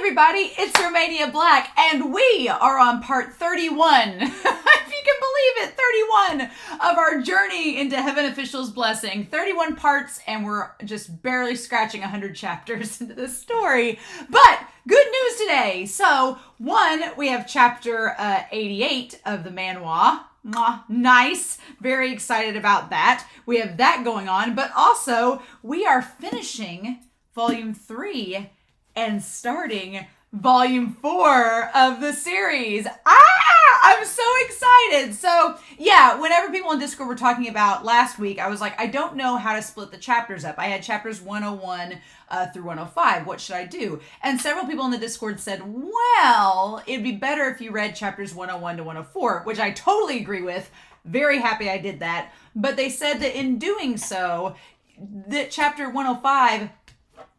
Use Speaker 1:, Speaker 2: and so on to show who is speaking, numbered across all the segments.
Speaker 1: everybody, it's Romania Black, and we are on part 31, if you can believe it, 31 of our journey into Heaven Official's Blessing. 31 parts, and we're just barely scratching 100 chapters into this story. But good news today. So, one, we have chapter 88 of the Manhwa. Nice. Very excited about that. We have that going on, but also we are finishing volume 3 and starting volume 4 of the series. I'm so excited. So yeah, whenever people in Discord were talking about last week, I was like, I don't know how to split the chapters up. I had chapters 101 through 105. What should I do? And several people in the Discord said, well, it'd be better if you read chapters 101 to 104, which I totally agree with. Very happy I did that. But they said that in doing so, that chapter 105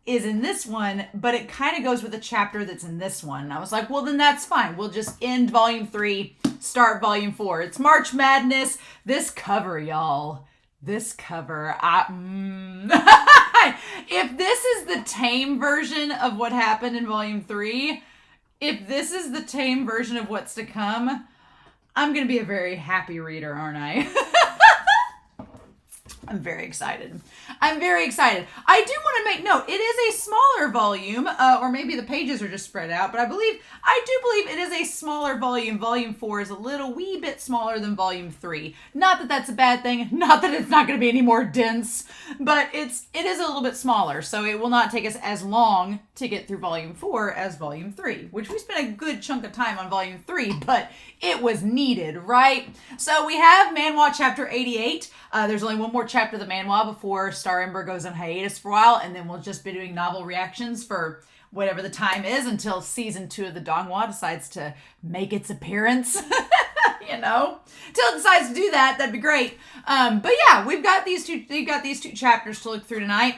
Speaker 1: is in this one, but it kind of goes with the chapter that's in this one. And I was like, well, then that's fine. We'll just end volume 3, start volume 4. It's March Madness. This cover, y'all. This cover. If this is the tame version of what happened in volume 3, if this is the tame version of what's to come, I'm going to be a very happy reader, aren't I? I'm very excited. I'm very excited. I do want to make note, it is a smaller volume, or maybe the pages are just spread out, but I do believe it is a smaller volume. Volume 4 is a little wee bit smaller than volume 3. Not that that's a bad thing, not that it's not going to be any more dense, but it is a little bit smaller, so it will not take us as long to get through volume 4 as volume 3, which we spent a good chunk of time on volume 3, but it was needed, right? So we have Manhwa chapter 88. There's only one more chapter of the Manhwa before Star Ember goes on hiatus for a while, and then we'll just be doing novel reactions for whatever the time is until season 2 of the Donghua decides to make its appearance. You know, till it decides to do that, that'd be great. But yeah, we've got these two chapters to look through tonight.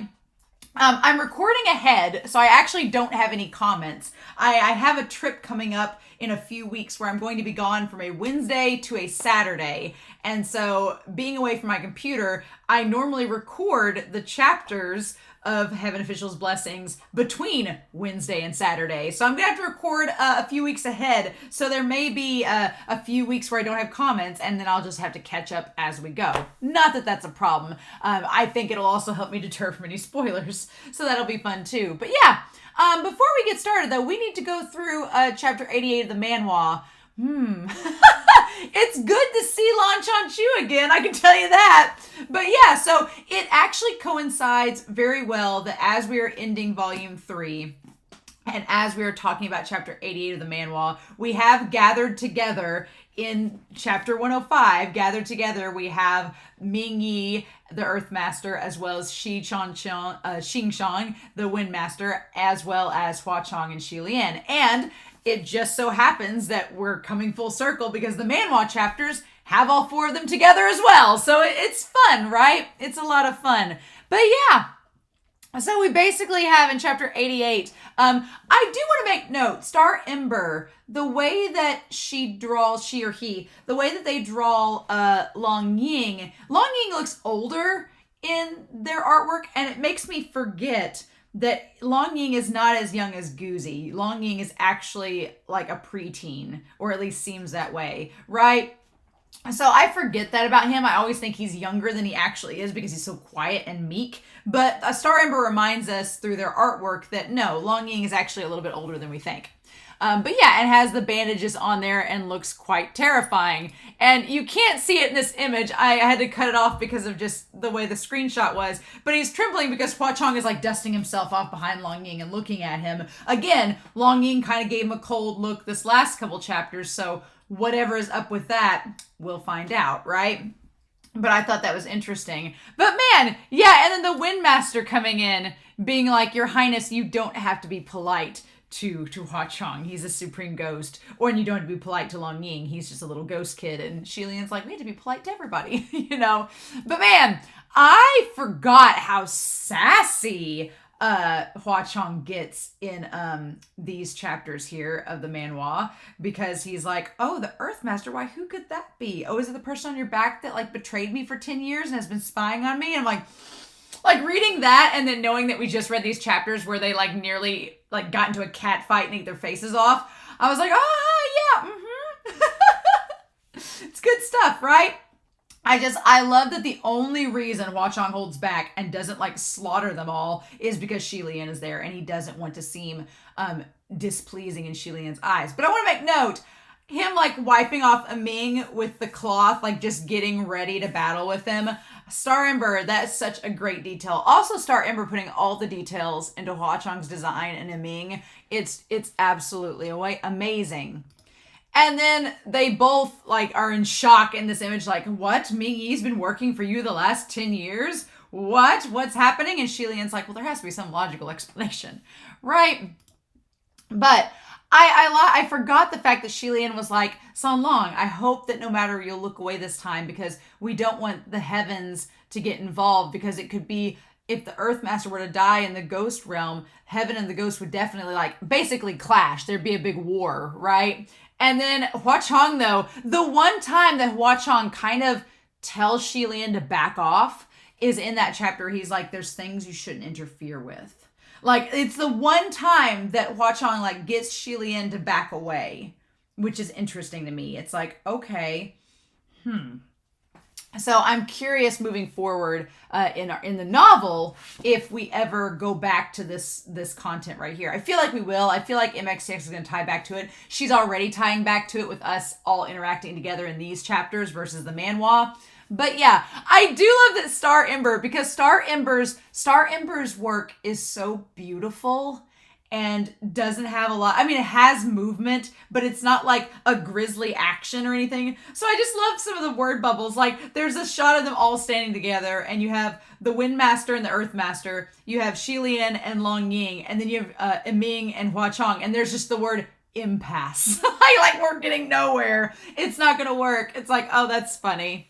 Speaker 1: I'm recording ahead, so I actually don't have any comments. I have a trip coming up in a few weeks where I'm going to be gone from a Wednesday to a Saturday. And so being away from my computer, I normally record the chapters of Heaven Official's Blessings between Wednesday and Saturday. So I'm going to have to record a few weeks ahead. So there may be a few weeks where I don't have comments, and then I'll just have to catch up as we go. Not that that's a problem. I think it'll also help me deter from any spoilers. So that'll be fun too. But yeah, before we get started though, we need to go through chapter 88 of the Manhwa. It's good to see Lan Chanchu again, I can tell you that. But yeah, so it actually coincides very well that as we are ending volume 3, and as we are talking about chapter 88 of the Manhwa, we have gathered together in chapter 105. Gathered together, we have Ming Yi, the Earthmaster, as well as Xing Shang, the Windmaster, as well as Hua Chong and Lian. And it just so happens that we're coming full circle because the Manhwa chapters have all 4 of them together as well. So it's fun, right? It's a lot of fun. But yeah, so we basically have in chapter 88, I do want to make note, Star Ember, the way that she or he, the way that they draw Long Ying looks older in their artwork, and it makes me forget that Long Ying is not as young as Guzi. Long Ying is actually like a preteen, or at least seems that way, right? So I forget that about him. I always think he's younger than he actually is because he's so quiet and meek. But Star Ember reminds us through their artwork that no, Long Ying is actually a little bit older than we think. But yeah, it has the bandages on there and looks quite terrifying. And you can't see it in this image. I had to cut it off because of just the way the screenshot was. But he's trembling because Hua Chong is like dusting himself off behind Long Ying and looking at him. Again, Long Ying kind of gave him a cold look this last couple chapters. So whatever is up with that, we'll find out, right? But I thought that was interesting. But man, yeah, and then the Windmaster coming in, being like, Your Highness, you don't have to be polite to Hua Chong. He's a supreme ghost. Or you don't have to be polite to Long Ying. He's just a little ghost kid. And Lian's like, we have to be polite to everybody, you know? But man, I forgot how sassy Hua Chong gets in these chapters here of the Manhwa, because he's like, oh, the Earthmaster, why, who could that be? Oh, is it the person on your back that like betrayed me for 10 years and has been spying on me? And I'm like reading that and then knowing that we just read these chapters where they like nearly like got into a cat fight and ate their faces off. I was like, yeah, It's good stuff, right? I love that the only reason Hua Chong holds back and doesn't like slaughter them all is because Shi Lian is there and he doesn't want to seem displeasing in Shi Lian's eyes. But I want to make note, him like wiping off Ming with the cloth, like just getting ready to battle with him. Star Ember, that's such a great detail. Also Star Ember putting all the details into Hua Chong's design and Ming. It's absolutely amazing. And then they both like are in shock in this image, like, what? Ming Yi's been working for you the last 10 years? What? What's happening? And Shi Lian's like, well, there has to be some logical explanation, right? But I forgot the fact that Shi Lian was like, San Long, I hope that no matter you'll look away this time because we don't want the heavens to get involved because it could be if the Earthmaster were to die in the ghost realm, heaven and the ghost would definitely like basically clash. There'd be a big war, right? And then Hua Chong, though, the one time that Hua Chong kind of tells Shi Lian to back off is in that chapter. He's like, there's things you shouldn't interfere with. Like, it's the one time that Hua Chong, like, gets Shi Lian to back away, which is interesting to me. It's like, okay, So I'm curious moving forward in the novel if we ever go back to this content right here. I feel like we will. I feel like MXTX is going to tie back to it. She's already tying back to it with us all interacting together in these chapters versus the Manhwa. But yeah, I do love that Star Ember because Star Ember's work is so beautiful and doesn't have a lot. I mean, it has movement, but it's not like a grisly action or anything. So I just love some of the word bubbles. Like there's a shot of them all standing together and you have the Windmaster and the Earthmaster. You have Shi Lian and Long Ying, and then you have Ming and Hua Chong, and there's just the word impasse. like we're getting nowhere. It's not gonna work. It's like, oh, that's funny.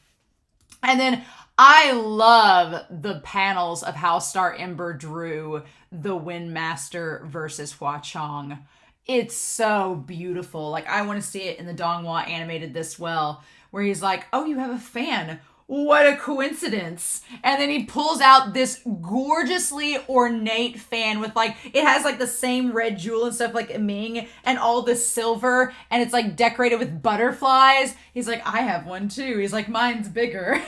Speaker 1: And then I love the panels of how Star Ember drew the Windmaster versus Hua Chong. It's so beautiful. Like, I want to see it in the Donghua animated this well, where he's like, oh, you have a fan. What a coincidence. And then he pulls out this gorgeously ornate fan with like, it has like the same red jewel and stuff like Ming and all this silver and it's like decorated with butterflies. He's like, I have one too. He's like, mine's bigger.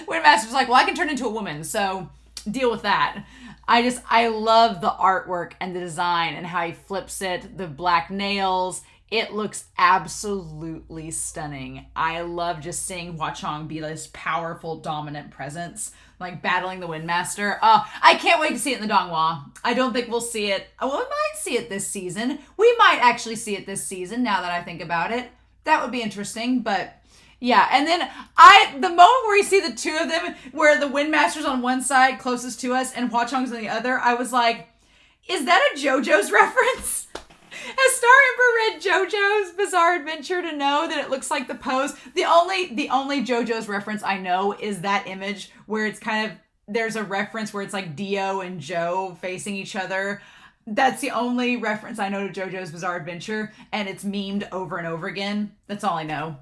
Speaker 1: Windmaster's like, well, I can turn into a woman, so deal with that. I love the artwork and the design and how he flips it, the black nails. It looks absolutely stunning. I love just seeing Hua Chong be this powerful, dominant presence, like battling the Windmaster. I can't wait to see it in the Donghua. I don't think we'll see it. Well, we might see it this season. We might actually see it this season, now that I think about it. That would be interesting, but yeah. And then the moment where you see the two of them, where the Windmaster's on one side, closest to us, and Hua Chong's on the other, I was like, is that a JoJo's reference? Has Star Ember read JoJo's Bizarre Adventure to know that it looks like the pose? The only JoJo's reference I know is that image where it's kind of, there's a reference where it's like Dio and Joe facing each other. That's the only reference I know to JoJo's Bizarre Adventure, and it's memed over and over again. That's all I know.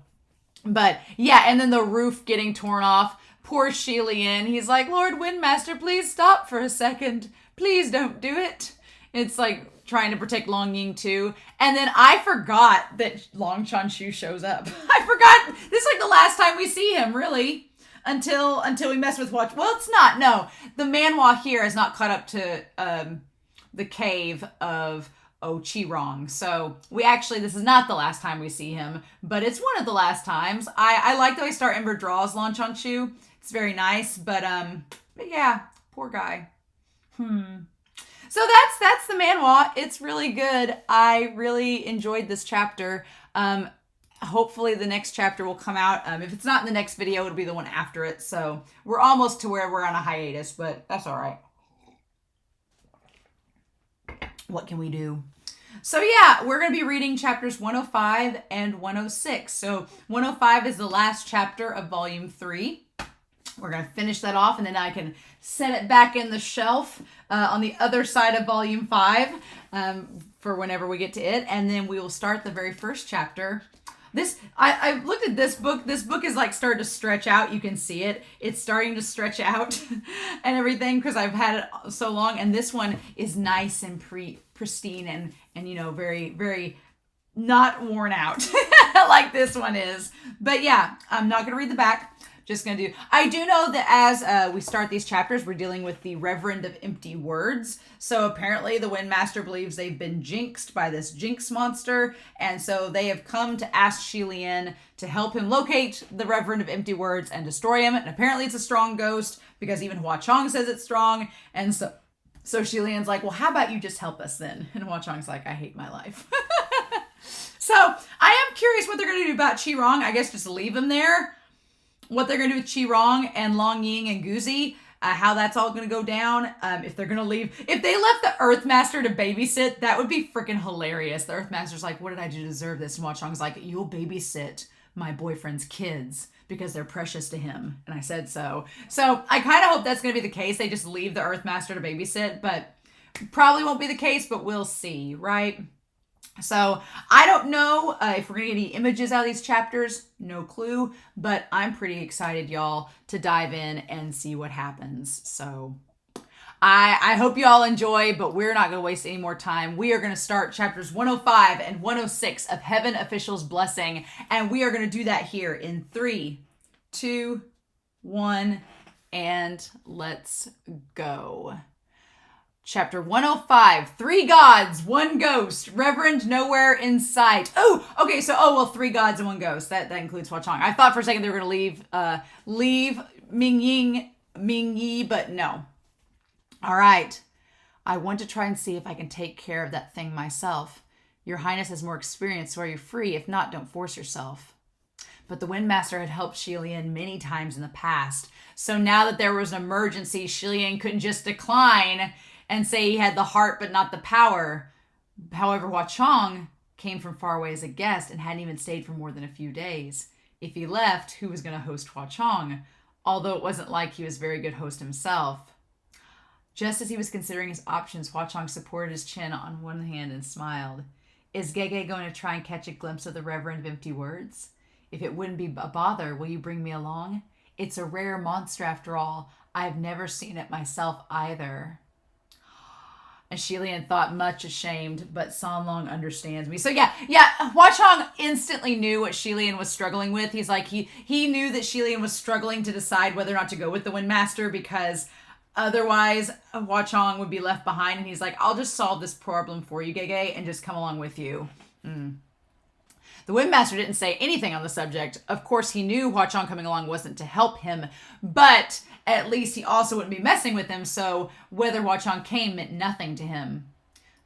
Speaker 1: But yeah, and then the roof getting torn off. Poor Shi Lian. He's like, Lord Windmaster, please stop for a second. Please don't do it. It's like trying to protect Long Ying too. And then I forgot that Long Chanshu shows up. I forgot. This is like the last time we see him, really. Until we mess with Watch. Well, it's not. No. The Manhwa here has not caught up to the cave of Ochirong. So this is not the last time we see him, but it's one of the last times. I like the way Star Ember draws Long Chanshu. It's very nice, but yeah, poor guy. So that's the Manhwa. It's really good. I really enjoyed this chapter. Hopefully the next chapter will come out. If it's not in the next video, it'll be the one after it. So we're almost to where we're on a hiatus, but that's all right. What can we do? So yeah, we're going to be reading chapters 105 and 106. So 105 is the last chapter of volume 3. We're going to finish that off, and then I can set it back in the shelf on the other side of volume 5 for whenever we get to it. And then we will start the very first chapter I looked at this book. This book is like starting to stretch out. You can see it. It's starting to stretch out and everything because I've had it so long. And this one is nice and pristine and you know, very, very not worn out like this one is. But yeah, I'm not going to read the back. Just going to do, I do know that as we start these chapters, we're dealing with the Reverend of Empty Words. So apparently the Windmaster believes they've been jinxed by this jinx monster. And so they have come to ask Lian to help him locate the Reverend of Empty Words and destroy him. And apparently it's a strong ghost because even Hua Chong says it's strong. And so Lian's like, well, how about you just help us then? And Hua Chong's like, I hate my life. So I am curious what they're going to do about Chi Rong. I guess just leave him there. What they're going to do with Chi Rong and Long Ying and Guzi, how that's all going to go down. If they're going to leave, if they left the Earthmaster to babysit, that would be freaking hilarious. The Earthmaster's like, what did I do to deserve this? And Hua Chong's like, you'll babysit my boyfriend's kids because they're precious to him. And I said so. So I kind of hope that's going to be the case. They just leave the Earthmaster to babysit, but probably won't be the case, but we'll see, right? So I don't know if we're going to get any images out of these chapters. No clue. But I'm pretty excited, y'all, to dive in and see what happens. So I hope you all enjoy, but we're not going to waste any more time. We are going to start chapters 105 and 106 of Heaven Official's Blessing. And we are going to do that here in 3, 2, 1, and let's go. Chapter 105, 3 gods, 1 ghost, Reverend nowhere in sight. Oh, okay, so, 3 gods and 1 ghost. That includes Hua Chong. I thought for a second they were going to leave Ming Yi, but no. All right. I want to try and see if I can take care of that thing myself. Your Highness has more experience, so are you free? If not, don't force yourself. But the Windmaster had helped Lian many times in the past. So now that there was an emergency, Lian couldn't just decline and say he had the heart but not the power. However, Hua Chong came from far away as a guest and hadn't even stayed for more than a few days. If he left, who was going to host Hua Chong? Although it wasn't like he was a very good host himself. Just as he was considering his options, Hua Chong supported his chin on one hand and smiled. Is Gege going to try and catch a glimpse of the Reverend of Empty Words? If it wouldn't be a bother, will you bring me along? It's a rare monster after all. I've never seen it myself either. And Lian thought, much ashamed, but Sanlong understands me. So yeah, Hua Chong instantly knew what Lian was struggling with. He's like, he knew that Lian was struggling to decide whether or not to go with the Windmaster because otherwise Hua Chong would be left behind. And he's like, I'll just solve this problem for you, Gege, and just come along with you. The Windmaster didn't say anything on the subject. Of course, he knew Hua Chong coming along wasn't to help him, but at least he also wouldn't be messing with him, so whether Hua Chong came meant nothing to him.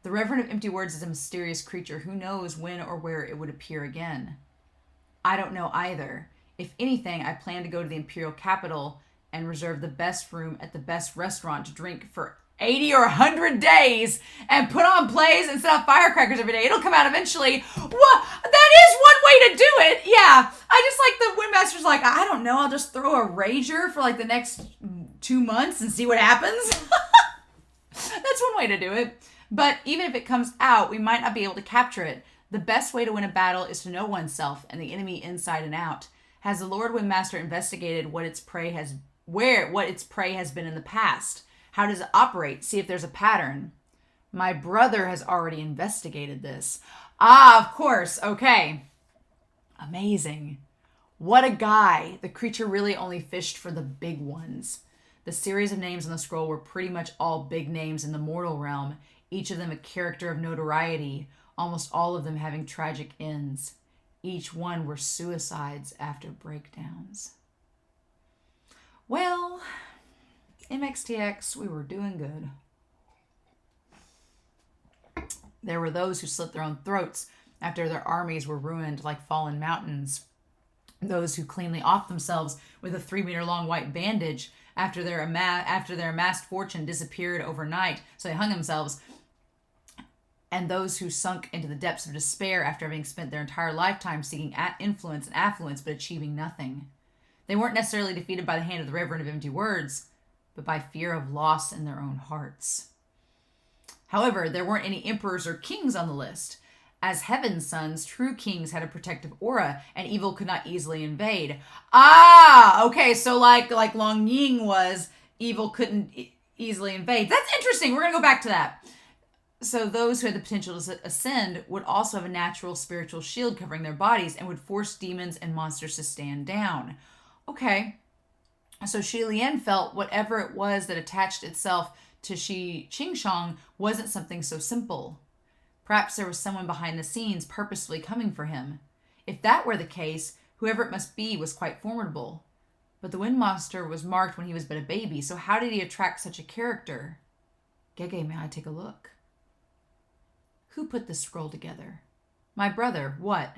Speaker 1: The Reverend of Empty Words is a mysterious creature. Who knows when or where it would appear again? I don't know either. If anything, I plan to go to the imperial capital and reserve the best room at the best restaurant to drink for 80 or 100 days and put on plays and set off firecrackers every day. It'll come out eventually. What? That is one way to do it. Yeah. I just like the Windmaster's like, I don't know. I'll just throw a rager for like the next 2 months and see what happens. That's one way to do it. But even if it comes out, we might not be able to capture it. The best way to win a battle is to know oneself and the enemy inside and out. Has the Lord Windmaster investigated what its prey has been in the past? How does it operate? See if there's a pattern. My brother has already investigated this. Of course. Okay. Amazing. What a guy. The creature really only fished for the big ones. The series of names on the scroll were pretty much all big names in the mortal realm, each of them a character of notoriety, almost all of them having tragic ends. Each one were suicides after breakdowns. Well, MXTX, we were doing good. There were those who slit their own throats after their armies were ruined like fallen mountains. Those who cleanly offed themselves with a 3-meter-long white bandage after their amassed fortune disappeared overnight, so they hung themselves. And those who sunk into the depths of despair after having spent their entire lifetime seeking influence and affluence but achieving nothing. They weren't necessarily defeated by the hand of the Reverend of Empty Words, but by fear of loss in their own hearts. However, there weren't any emperors or kings on the list. As heaven's sons, true kings had a protective aura, and evil could not easily invade. Ah, okay, so like Long Ying was, evil couldn't easily invade. That's interesting. We're going to go back to that. So those who had the potential to ascend would also have a natural spiritual shield covering their bodies and would force demons and monsters to stand down. Okay. So Shi Lian felt whatever it was that attached itself to Shi Qingshang wasn't something so simple. Perhaps there was someone behind the scenes purposefully coming for him. If that were the case, whoever it must be was quite formidable. But the Windmaster was marked when he was but a baby, so how did he attract such a character? Gege, may I take a look? Who put this scroll together? My brother. What?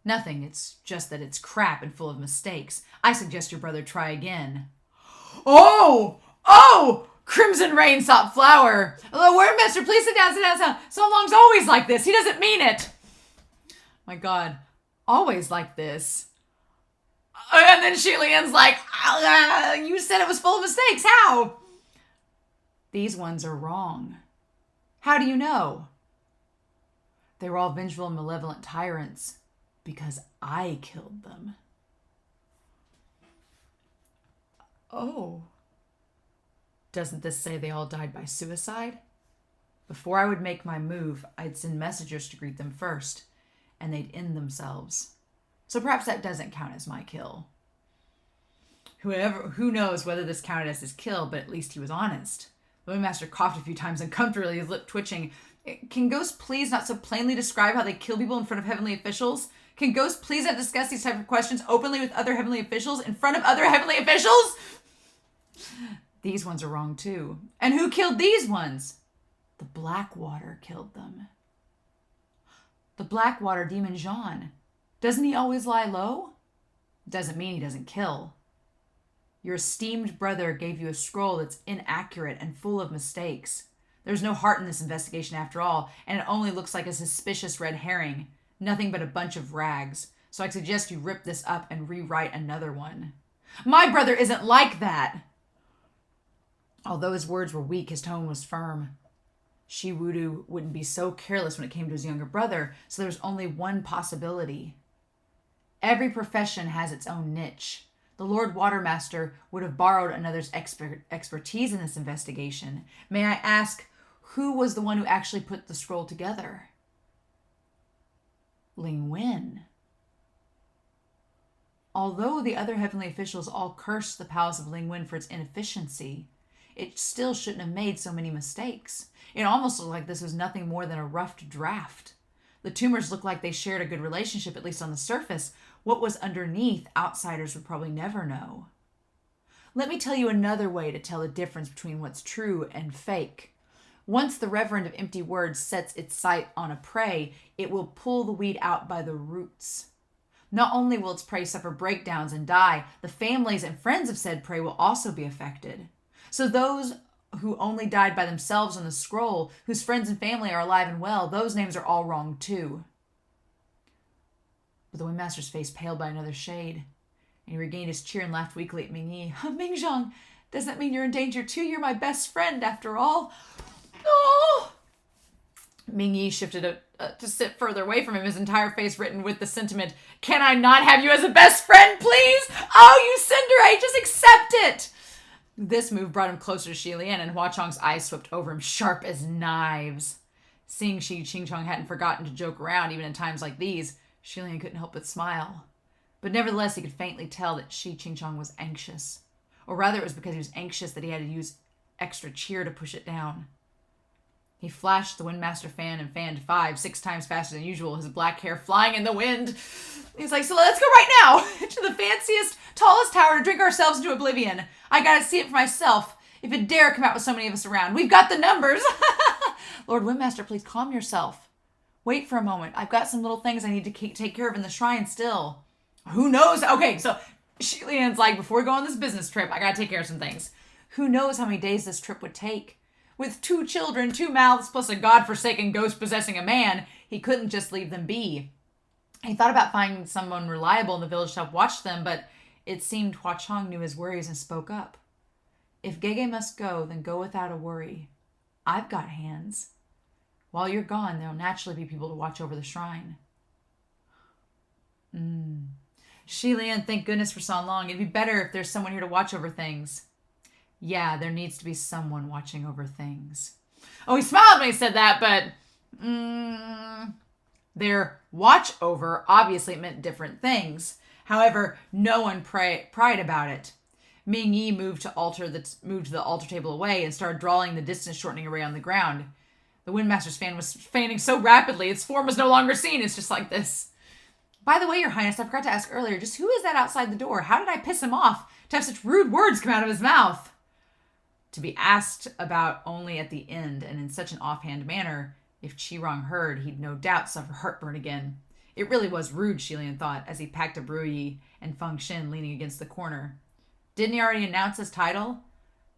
Speaker 1: Nothing. It's just that it's crap and full of mistakes. I suggest your brother try again. Oh! Crimson Rain sought flower. Hello, Windmaster, please sit down, sit down, sit down. So Long's always like this. He doesn't mean it. My God. Always like this. And then Shi Lian's like, you said it was full of mistakes. How? These ones are wrong. How do you know? They were all vengeful and malevolent tyrants because I killed them. Oh. Doesn't this say they all died by suicide? Before I would make my move, I'd send messengers to greet them first, and they'd end themselves. So perhaps that doesn't count as my kill. Who knows whether this counted as his kill, but at least he was honest. The Windmaster coughed a few times uncomfortably, his lip twitching. Can ghosts please not so plainly describe how they kill people in front of heavenly officials? Can ghosts please not discuss these type of questions openly with other heavenly officials in front of other heavenly officials? These ones are wrong too. And who killed these ones? The Blackwater killed them. The Blackwater demon Jean. Doesn't he always lie low? Doesn't mean he doesn't kill. Your esteemed brother gave you a scroll that's inaccurate and full of mistakes. There's no heart in this investigation after all, and it only looks like a suspicious red herring. Nothing but a bunch of rags. So I suggest you rip this up and rewrite another one. My brother isn't like that! Although his words were weak, his tone was firm. Shi Wudu wouldn't be so careless when it came to his younger brother, so there's only one possibility. Every profession has its own niche. The Lord Watermaster would have borrowed another's expertise in this investigation. May I ask, who was the one who actually put the scroll together? Ling Wen. Although the other heavenly officials all cursed the palace of Ling Wen for its inefficiency, it still shouldn't have made so many mistakes. It almost looked like this was nothing more than a rough draft. The tumors looked like they shared a good relationship, at least on the surface. What was underneath, outsiders would probably never know. Let me tell you another way to tell the difference between what's true and fake. Once the Reverend of Empty Words sets its sight on a prey, it will pull the weed out by the roots. Not only will its prey suffer breakdowns and die, the families and friends of said prey will also be affected. So those who only died by themselves on the scroll, whose friends and family are alive and well, those names are all wrong too. But the Windmaster's face paled by another shade, and he regained his cheer and laughed weakly at Ming Yi. Mingzhang, does that mean you're in danger too? You're my best friend after all. Oh! Ming Yi shifted to sit further away from him, his entire face written with the sentiment, "Can I not have you as a best friend, please? Oh, you Cinderade, just accept it!" This move brought him closer to Shi Lian, and Hua Chong's eyes swept over him, sharp as knives. Seeing Shi Qingchong hadn't forgotten to joke around even in times like these, Shi Lian couldn't help but smile. But nevertheless, he could faintly tell that Shi Qingchong was anxious. Or rather, it was because he was anxious that he had to use extra cheer to push it down. He flashed the Windmaster fan and fanned 5-6 times faster than usual, his black hair flying in the wind. He's like, so let's go right now to the fanciest, tallest tower to drink ourselves into oblivion. I gotta see it for myself. If it dare come out with so many of us around. We've got the numbers. Lord Windmaster, please calm yourself. Wait for a moment. I've got some little things I need to take care of in the shrine still. Who knows? Okay, so Shi Lian's like, before we go on this business trip, I gotta take care of some things. Who knows how many days this trip would take? With 2 children, 2 mouths, plus a godforsaken ghost possessing a man, he couldn't just leave them be. He thought about finding someone reliable in the village to help watch them, but it seemed Hua Chong knew his worries and spoke up. If Gege must go, then go without a worry. I've got hands. While you're gone, there'll naturally be people to watch over the shrine. Lian, thank goodness for so long. It'd be better if there's someone here to watch over things. Yeah, there needs to be someone watching over things. Oh, he smiled when he said that, but their watch over obviously meant different things. However, no one pried about it. Ming Yi moved the altar table away and started drawing the distance shortening array on the ground. The Windmaster's fan was fanning so rapidly, its form was no longer seen. It's just like this. By the way, Your Highness, I forgot to ask earlier, just who is that outside the door? How did I piss him off to have such rude words come out of his mouth? To be asked about only at the end and in such an offhand manner, if Qirong heard, he'd no doubt suffer heartburn again. It really was rude, Lian thought, as he packed up Ruyi and Feng Xin leaning against the corner. Didn't he already announce his title?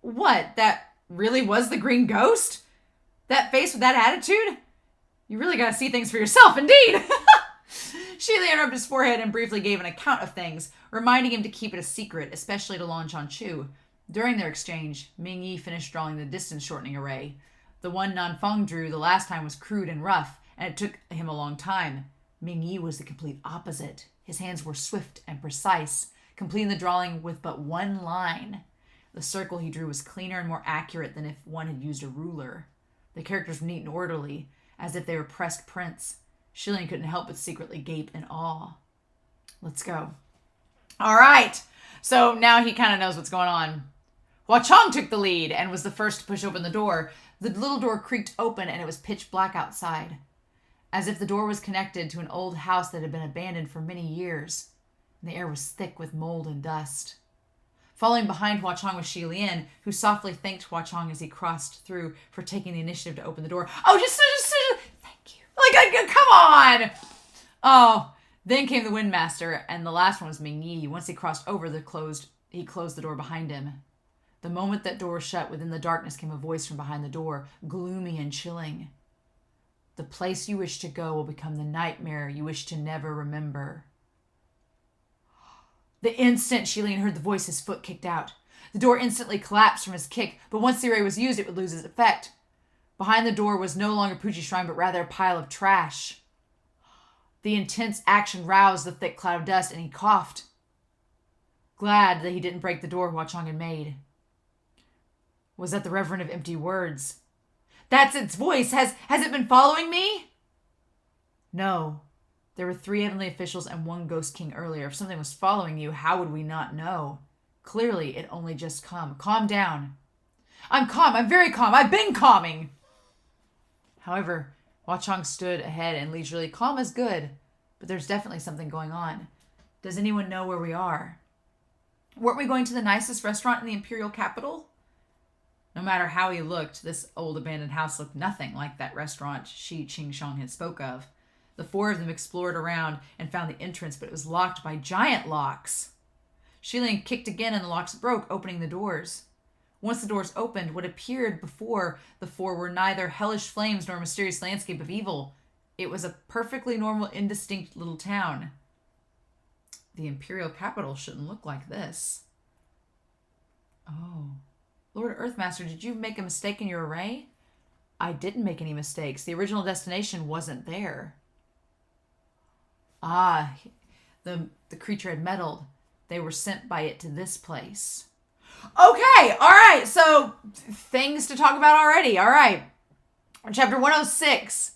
Speaker 1: What, that really was the Green Ghost? That face with that attitude? You really gotta see things for yourself, indeed! Lian rubbed his forehead and briefly gave an account of things, reminding him to keep it a secret, especially to Lan Chanchu. During their exchange, Ming Yi finished drawing the distance-shortening array. The one Nanfeng drew the last time was crude and rough, and it took him a long time. Ming Yi was the complete opposite. His hands were swift and precise, completing the drawing with but one line. The circle he drew was cleaner and more accurate than if one had used a ruler. The characters were neat and orderly, as if they were pressed prints. Lian couldn't help but secretly gape in awe. Let's go. All right. So now he kind of knows what's going on. Hua Chong took the lead and was the first to push open the door. The little door creaked open and it was pitch black outside, as if the door was connected to an old house that had been abandoned for many years. The air was thick with mold and dust. Following behind Hua Chong was Lian, who softly thanked Hua Chong as he crossed through for taking the initiative to open the door. Oh, just thank you. Like, come on. Oh, then came the Windmaster, and the last one was Ming Yi. Once he crossed over, he closed the door behind him. The moment that door was shut, within the darkness came a voice from behind the door, gloomy and chilling. The place you wish to go will become the nightmare you wish to never remember. The instant Lian heard the voice, his foot kicked out. The door instantly collapsed from his kick, but once the array was used, it would lose its effect. Behind the door was no longer Pucci Shrine, but rather a pile of trash. The intense action roused the thick cloud of dust, and he coughed, glad that he didn't break the door Hua Chong had made. Was that the Reverend of Empty Words? That's its voice. Has it been following me? No. There were 3 heavenly officials and 1 ghost king earlier. If something was following you, how would we not know? Clearly, it only just come. Calm down. I'm calm. I'm very calm. I've been calming. However, Hua Chong stood ahead and leisurely. Calm is good, but there's definitely something going on. Does anyone know where we are? Weren't we going to the nicest restaurant in the imperial capital? No matter how he looked, this old abandoned house looked nothing like that restaurant Qing Shang had spoke of. The 4 of them explored around and found the entrance, but it was locked by giant locks. Lian kicked again and the locks broke, opening the doors. Once the doors opened, what appeared before the 4 were neither hellish flames nor a mysterious landscape of evil. It was a perfectly normal, indistinct little town. The imperial capital shouldn't look like this. Oh. Lord Earthmaster, did you make a mistake in your array? I didn't make any mistakes. The original destination wasn't there. Ah, the creature had meddled. They were sent by it to this place. Okay, all right. So, things to talk about already. All right. Chapter 106.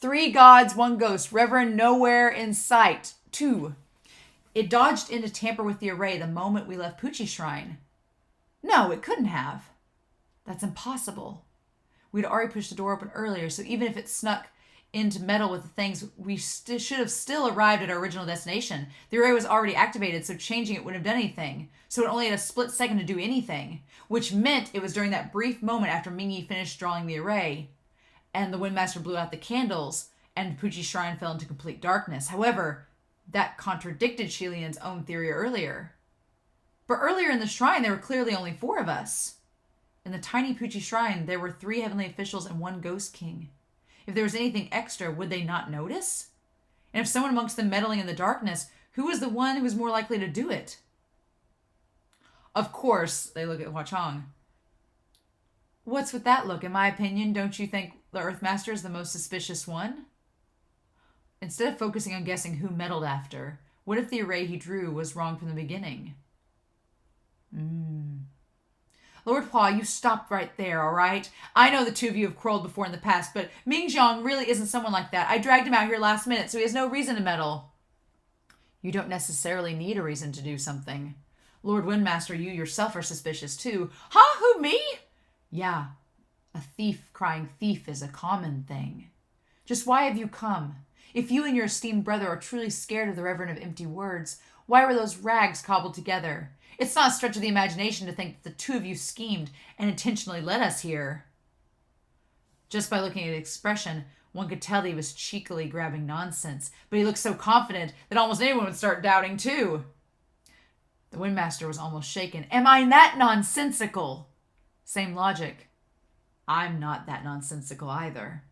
Speaker 1: 3 gods, 1 ghost. Reverend nowhere in sight. 2. It dodged in to tamper with the array the moment we left Pucci Shrine. No, it couldn't have. That's impossible. We'd already pushed the door open earlier, so even if it snuck in to meddle with the things, we should have still arrived at our original destination. The array was already activated, so changing it wouldn't have done anything. So it only had a split second to do anything, which meant it was during that brief moment after Ming Yi finished drawing the array, and the Windmaster blew out the candles, and Pucci Shrine fell into complete darkness. However, that contradicted Lian's own theory earlier. But earlier in the shrine, there were clearly only 4 of us. In the tiny Pucci Shrine, there were 3 heavenly officials and 1 ghost king. If there was anything extra, would they not notice? And if someone amongst them meddling in the darkness, who was the one who was more likely to do it? Of course, they look at Hua Chong. What's with that look? In my opinion, don't you think the Earthmaster is the most suspicious one? Instead of focusing on guessing who meddled after, what if the array he drew was wrong from the beginning? Lord Hua, you stopped right there, all right? I know the two of you have quarreled before in the past, but Mingjiang really isn't someone like that. I dragged him out here last minute, so he has no reason to meddle. You don't necessarily need a reason to do something. Lord Windmaster, you yourself are suspicious too. Huh? Who, me? Yeah. A thief crying thief is a common thing. Just why have you come? If you and your esteemed brother are truly scared of the Reverend of Empty Words, why were those rags cobbled together? It's not a stretch of the imagination to think that the two of you schemed and intentionally led us here. Just by looking at the expression, one could tell that he was cheekily grabbing nonsense, but he looked so confident that almost anyone would start doubting too. The Windmaster was almost shaken. Am I that nonsensical? Same logic. I'm not that nonsensical either.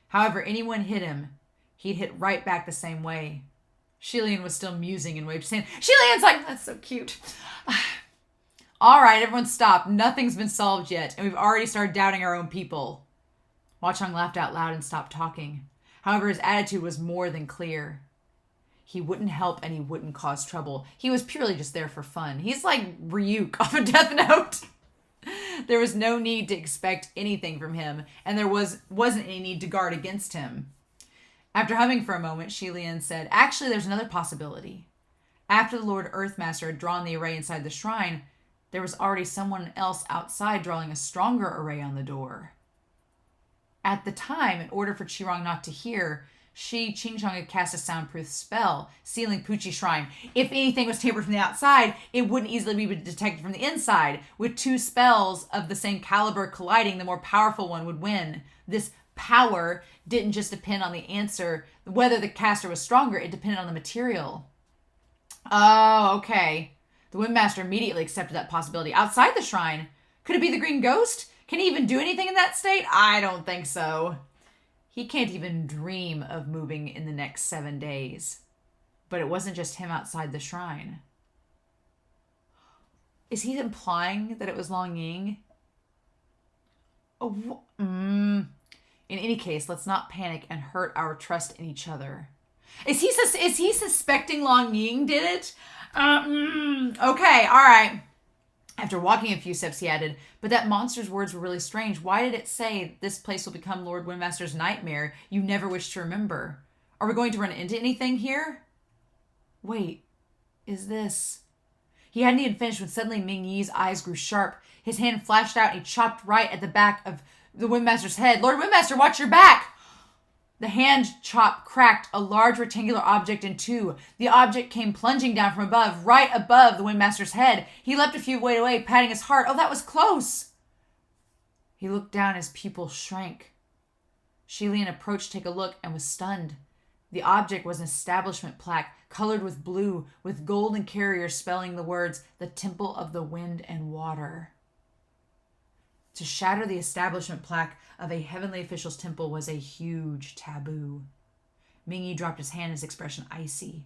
Speaker 1: However, anyone hit him, he'd hit right back the same way. Lian was still musing and waved his hand. Lian's like, that's so cute. All right, everyone stop. Nothing's been solved yet, and we've already started doubting our own people. Wachong laughed out loud and stopped talking. However, his attitude was more than clear. He wouldn't help and he wouldn't cause trouble. He was purely just there for fun. He's like Ryuk off a Death Note. There was no need to expect anything from him, and there wasn't any need to guard against him. After humming for a moment, Lian said, actually, there's another possibility. After the Lord Earthmaster had drawn the array inside the shrine, there was already someone else outside drawing a stronger array on the door. At the time, in order for Qirong not to hear, Qingchong had cast a soundproof spell, sealing Puchi Shrine. If anything was tampered from the outside, it wouldn't easily be detected from the inside. With two spells of the same caliber colliding, the more powerful one would win. This power didn't just depend on the answer, whether the caster was stronger, it depended on the material. Oh, okay. The Windmaster immediately accepted that possibility. Outside the shrine? Could it be the green ghost? Can he even do anything in that state? I don't think so. He can't even dream of moving in the next 7 days. But it wasn't just him outside the shrine. Is he implying that it was Long Ying? Oh, In any case, let's not panic and hurt our trust in each other. Is he suspecting Long Ying did it? Okay, all right. After walking a few steps, he added, but that monster's words were really strange. Why did it say this place will become Lord Windmaster's nightmare you never wish to remember? Are we going to run into anything here? Wait, is this... He hadn't even finished when suddenly Ming Yi's eyes grew sharp. His hand flashed out and he chopped right at the back of the Windmaster's head. Lord Windmaster, watch your back! The hand chop cracked a large rectangular object in two. The object came plunging down from above, right above the Windmaster's head. He leapt a few feet away, patting his heart. Oh, that was close! He looked down, his pupils shrank. Lian approached to take a look and was stunned. The object was an establishment plaque, colored with blue, with golden carriers spelling the words, the Temple of the Wind and Water. To shatter the establishment plaque of a heavenly official's temple was a huge taboo. Ming Yi dropped his hand, his expression icy.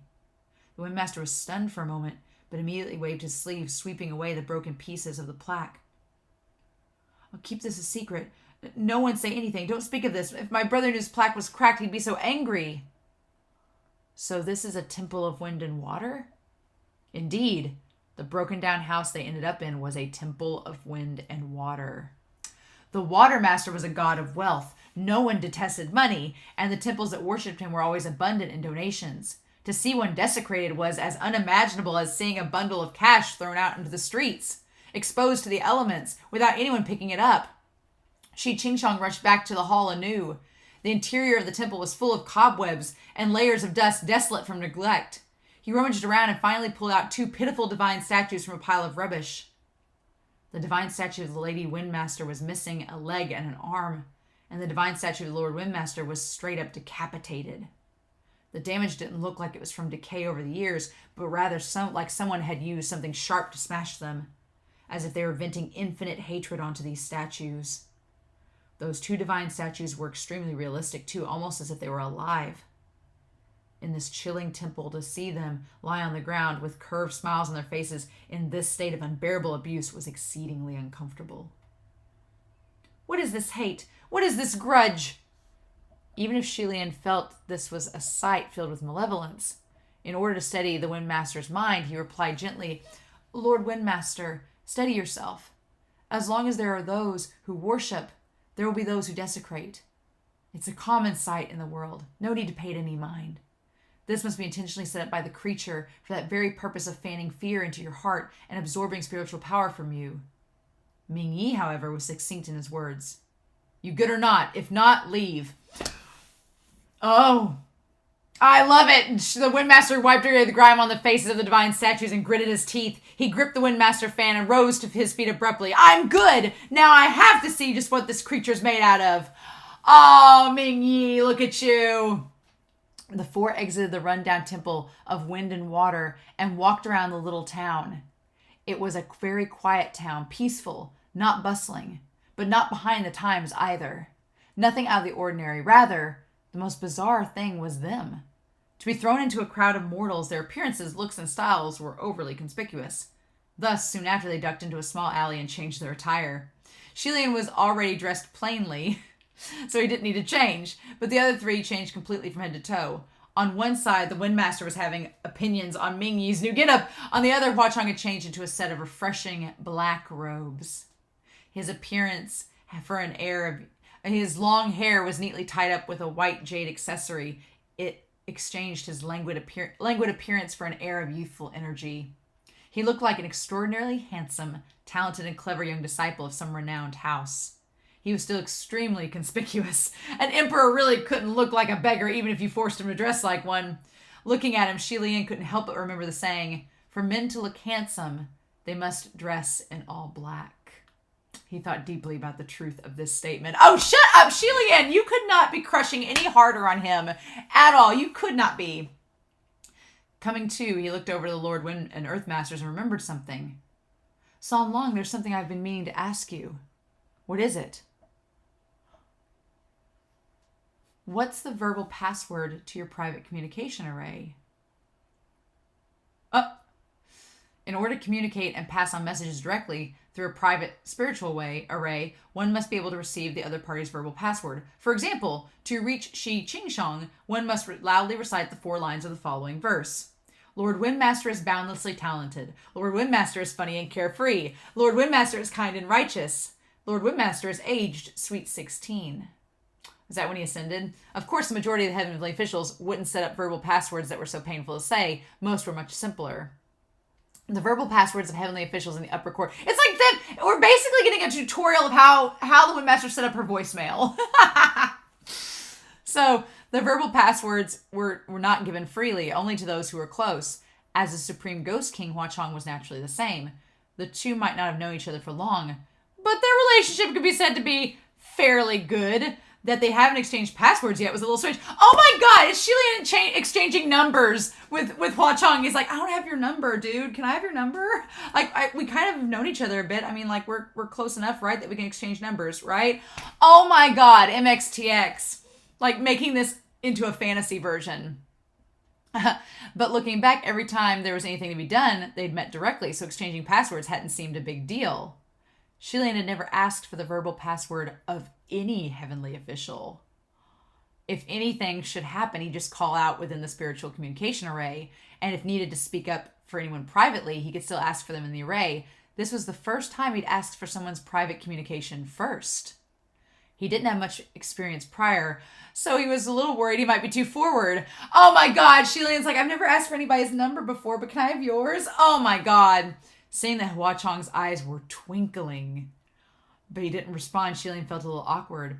Speaker 1: The Windmaster was stunned for a moment, but immediately waved his sleeve, sweeping away the broken pieces of the plaque. I'll keep this a secret. No one say anything. Don't speak of this. If my brother knew his plaque was cracked, he'd be so angry. So this is a temple of wind and water? Indeed. The broken down house they ended up in was a temple of wind and water. The Water Master was a god of wealth. No one detested money, and the temples that worshipped him were always abundant in donations. To see one desecrated was as unimaginable as seeing a bundle of cash thrown out into the streets, exposed to the elements, without anyone picking it up. Qingchong rushed back to the hall anew. The interior of the temple was full of cobwebs and layers of dust desolate from neglect. He rummaged around and finally pulled out two pitiful divine statues from a pile of rubbish. The divine statue of the Lady Windmaster was missing a leg and an arm, and the divine statue of the Lord Windmaster was straight up decapitated. The damage didn't look like it was from decay over the years, but rather like someone had used something sharp to smash them, as if they were venting infinite hatred onto these statues. Those two divine statues were extremely realistic too, almost as if they were alive. In this chilling temple, to see them lie on the ground with curved smiles on their faces in this state of unbearable abuse was exceedingly uncomfortable. What is this hate? What is this grudge? Even if Lian felt this was a sight filled with malevolence, in order to steady the Windmaster's mind, he replied gently, Lord Windmaster, steady yourself. As long as there are those who worship, there will be those who desecrate. It's a common sight in the world. No need to pay it any mind. This must be intentionally set up by the creature for that very purpose of fanning fear into your heart and absorbing spiritual power from you. Ming Yi, however, was succinct in his words. You good or not? If not, leave. Oh, I love it. The Windmaster wiped away the grime on the faces of the divine statues and gritted his teeth. He gripped the Windmaster fan and rose to his feet abruptly. I'm good. Now I have to see just what this creature's made out of. Oh, Ming Yi, look at you. The four exited the rundown temple of wind and water and walked around the little town. It was a very quiet town, peaceful, not bustling, but not behind the times either. Nothing out of the ordinary. Rather, the most bizarre thing was them. To be thrown into a crowd of mortals, their appearances, looks, and styles were overly conspicuous. Thus, soon after, they ducked into a small alley and changed their attire. Lian was already dressed plainly, so he didn't need to change, but the other three changed completely from head to toe. On one side, the Windmaster was having opinions on Ming Yi's new getup. On the other, Hua Chong had changed into a set of refreshing black robes. His appearance for an air of... His long hair was neatly tied up with a white jade accessory. It exchanged his languid appearance for an air of youthful energy. He looked like an extraordinarily handsome, talented, and clever young disciple of some renowned house. He was still extremely conspicuous. An emperor really couldn't look like a beggar even if you forced him to dress like one. Looking at him, Lian couldn't help but remember the saying, for men to look handsome, they must dress in all black. He thought deeply about the truth of this statement. Oh, shut up, Lian! You could not be crushing any harder on him at all. You could not be. Coming to, he looked over to the Lord Wind and Earth Masters and remembered something. San Long, there's something I've been meaning to ask you. What is it? What's the verbal password to your private communication array? In order to communicate and pass on messages directly through a private spiritual array, one must be able to receive the other party's verbal password. For example, to reach Shi Qingsheng, one must loudly recite the 4 lines of the following verse. Lord Windmaster is boundlessly talented. Lord Windmaster is funny and carefree. Lord Windmaster is kind and righteous. Lord Windmaster is aged sweet 16. Is that when he ascended? Of course, the majority of the heavenly officials wouldn't set up verbal passwords that were so painful to say. Most were much simpler. The verbal passwords of heavenly officials in the upper court. It's like that. We're basically getting a tutorial of how the Windmaster set up her voicemail. So the verbal passwords were not given freely, only to those who were close. As the Supreme Ghost King, Hua Chong was naturally the same. The two might not have known each other for long, but their relationship could be said to be fairly good. That they haven't exchanged passwords yet was a little strange. Oh my god, is Lian exchanging numbers with Hua Chong? He's like, I don't have your number, dude. Can I have your number? Like, we kind of have known each other a bit. I mean, like, we're close enough, right, that we can exchange numbers, right? Oh my god, MXTX. Like, making this into a fantasy version. But looking back, every time there was anything to be done, they'd met directly, so exchanging passwords hadn't seemed a big deal. Lian had never asked for the verbal password of any heavenly official. If anything should happen, he'd just call out within the spiritual communication array, and if needed to speak up for anyone privately, he could still ask for them in the array. This was the first time he'd asked for someone's private communication first. He didn't have much experience prior, so he was a little worried he might be too forward. Oh my god, Lian's like, I've never asked for anybody's number before, but can I have yours? Oh my god. Seeing that Hua Chong's eyes were twinkling, but he didn't respond, Lian felt a little awkward.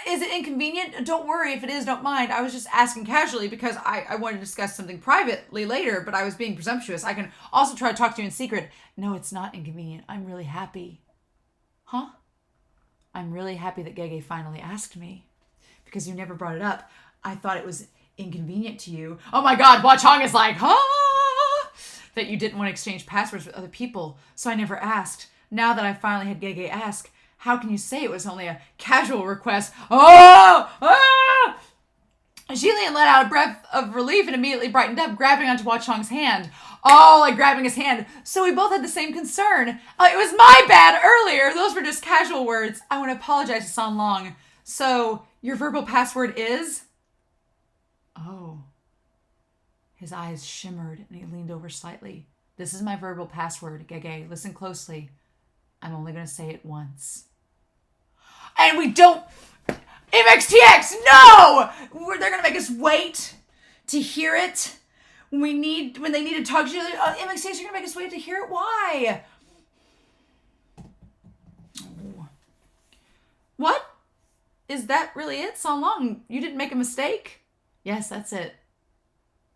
Speaker 1: Is it inconvenient? Don't worry. If it is, don't mind. I was just asking casually because I wanted to discuss something privately later, but I was being presumptuous. I can also try to talk to you in secret. No, it's not inconvenient. I'm really happy. Huh? I'm really happy that Gege finally asked me because you never brought it up. I thought it was inconvenient to you. Oh my god, Hua Chong is like, huh? That you didn't want to exchange passwords with other people, so I never asked. Now that I finally had Gege ask, how can you say it was only a casual request? Oh! Ah! Lian let out a breath of relief and immediately brightened up, grabbing onto Hua Chong's hand. Oh, like grabbing his hand. So we both had the same concern. It was my bad earlier. Those were just casual words. I want to apologize to San Long. So, your verbal password is? Oh. His eyes shimmered and he leaned over slightly. This is my verbal password, Gege. Listen closely. I'm only going to say it once. And we don't... MXTX, no! They're going to make us wait to hear it. When they need to talk to you, MXTX, you're going to make us wait to hear it. Why? Oh. What? Is that really it? So long. You didn't make a mistake? Yes, that's it.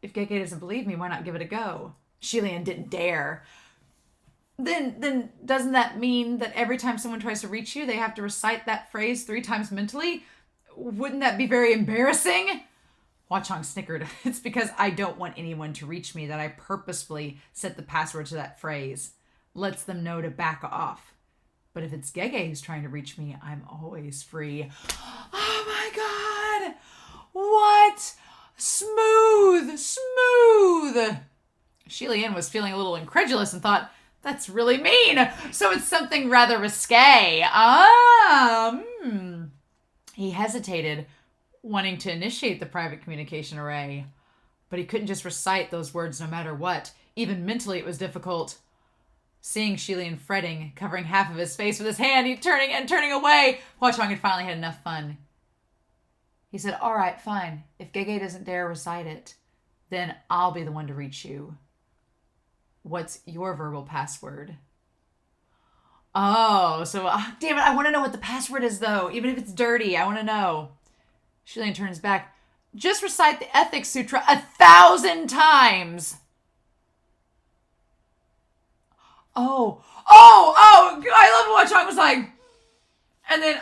Speaker 1: If Gege doesn't believe me, why not give it a go? Lian didn't dare. Then doesn't that mean that every time someone tries to reach you, they have to recite that phrase 3 times mentally? Wouldn't that be very embarrassing? Hua Chong snickered. It's because I don't want anyone to reach me that I purposefully set the password to that phrase. Lets them know to back off. But if it's Gege who's trying to reach me, I'm always free. Oh my god! What? Smooth! Lian was feeling a little incredulous and thought, that's really mean. So it's something rather risque. He hesitated, wanting to initiate the private communication array. But he couldn't just recite those words no matter what. Even mentally it was difficult. Seeing Lian fretting, covering half of his face with his hand, he turning away. Hua Chong had finally had enough fun. He said, all right, fine. If Gege doesn't dare recite it, then I'll be the one to reach you. What's your verbal password? Oh, so, damn it, I want to know what the password is, though. Even if it's dirty, I want to know. Lian turns back. Just recite the Ethics Sutra 1,000 times. Oh, I love what Chong was like. And then,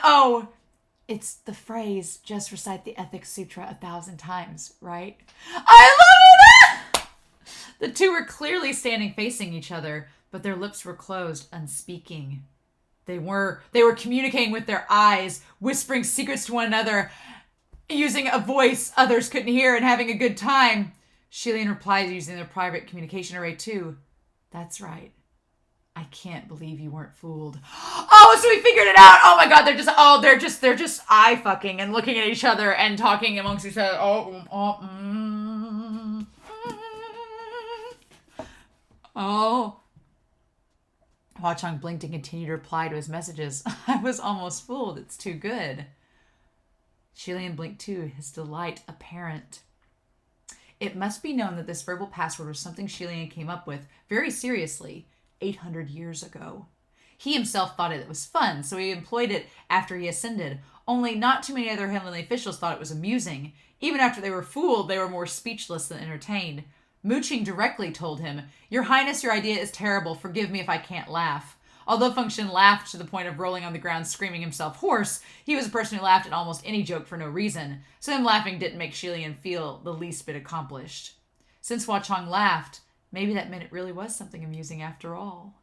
Speaker 1: it's the phrase, just recite the Ethics Sutra 1,000 times, right? I love it! The two were clearly standing facing each other, but their lips were closed, unspeaking. They were communicating with their eyes, whispering secrets to one another, using a voice others couldn't hear and having a good time. Lian replied using their private communication array too. That's right. I can't believe you weren't fooled. Oh, so we figured it out. Oh my god, they're just eye fucking and looking at each other and talking amongst each other. Hua Chong blinked and continued to reply to his messages. I was almost fooled. It's too good. Lian blinked too, his delight apparent. It must be known that this verbal password was something Lian came up with very seriously 800 years ago. He himself thought it was fun, so he employed it after he ascended. Only not too many other heavenly officials thought it was amusing. Even after they were fooled, they were more speechless than entertained. Mooching directly told him, Your Highness, your idea is terrible. Forgive me if I can't laugh. Although Fengxian laughed to the point of rolling on the ground screaming himself hoarse, he was a person who laughed at almost any joke for no reason, so him laughing didn't make Lian feel the least bit accomplished. Since Hua Chong laughed, maybe that meant it really was something amusing after all.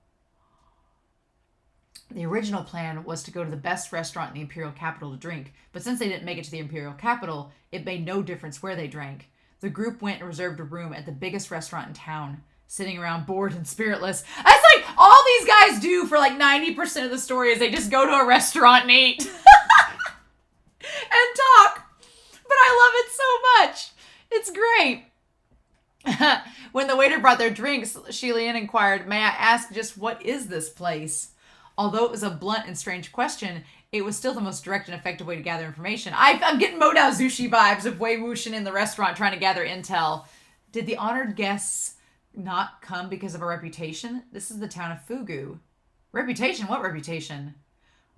Speaker 1: The original plan was to go to the best restaurant in the imperial capital to drink, but since they didn't make it to the imperial capital, it made no difference where they drank. The group went and reserved a room at the biggest restaurant in town, sitting around bored and spiritless. That's like all these guys do for like 90% of the story is they just go to a restaurant and eat. And talk. But I love it so much. It's great. When the waiter brought their drinks, Lian inquired, May I ask just what is this place? Although it was a blunt and strange question, it was still the most direct and effective way to gather information. I'm getting Modao Zushi vibes of Wei Wuxian in the restaurant trying to gather intel. Did the honored guests not come because of a reputation? This is the town of Fugu. Reputation? What reputation?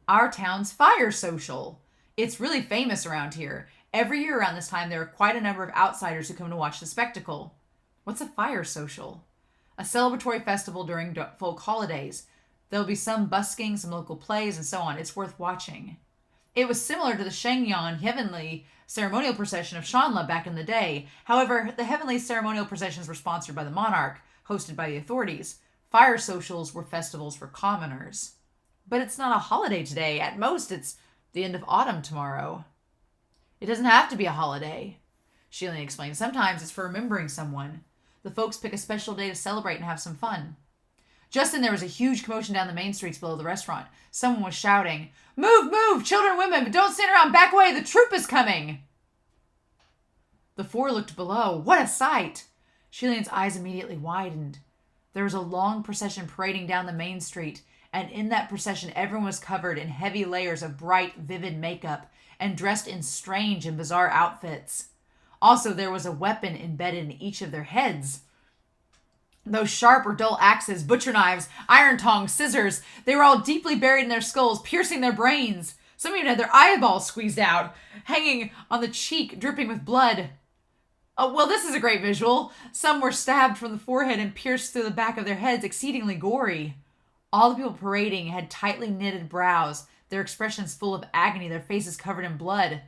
Speaker 1: Our town's fire social. It's really famous around here. Every year around this time, there are quite a number of outsiders who come to watch the spectacle. What's a fire social? A celebratory festival during folk holidays. There'll be some busking, some local plays, and so on. It's worth watching. It was similar to the Shengyan heavenly ceremonial procession of Shanla back in the day. However, the heavenly ceremonial processions were sponsored by the monarch, hosted by the authorities. Fire socials were festivals for commoners. But it's not a holiday today. At most, it's the end of autumn tomorrow. It doesn't have to be a holiday. Shilian explained. Sometimes it's for remembering someone. The folks pick a special day to celebrate and have some fun. Just then there was a huge commotion down the main streets below the restaurant. Someone was shouting, "Move, move, children and women, but don't stand around, back away, the troop is coming!" The four looked below. What a sight! Shilian's eyes immediately widened. There was a long procession parading down the main street, and in that procession everyone was covered in heavy layers of bright, vivid makeup and dressed in strange and bizarre outfits. Also, there was a weapon embedded in each of their heads. Those sharp or dull axes, butcher knives, iron tongs, scissors, they were all deeply buried in their skulls, piercing their brains. Some even had their eyeballs squeezed out, hanging on the cheek, dripping with blood. Oh, well, this is a great visual. Some were stabbed from the forehead and pierced through the back of their heads, exceedingly gory. All the people parading had tightly knitted brows, their expressions full of agony, their faces covered in blood.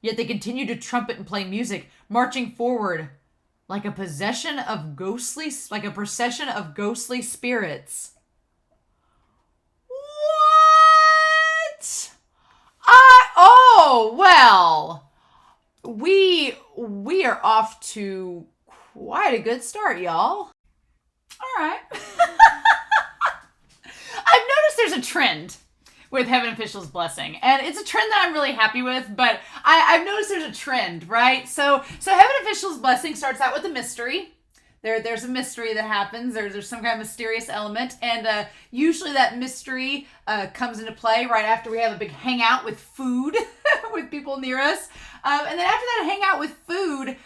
Speaker 1: Yet they continued to trumpet and play music, marching forward like a procession of ghostly spirits. What? Oh, well, we are off to quite a good start, y'all. All right. I've noticed there's a trend with Heaven Official's Blessing, and it's a trend that I'm really happy with, but I've noticed there's a trend, right? So Heaven Official's Blessing starts out with a mystery. There's a mystery that happens. There's some kind of mysterious element, and usually that mystery comes into play right after we have a big hangout with food with people near us. And then after that hangout with food,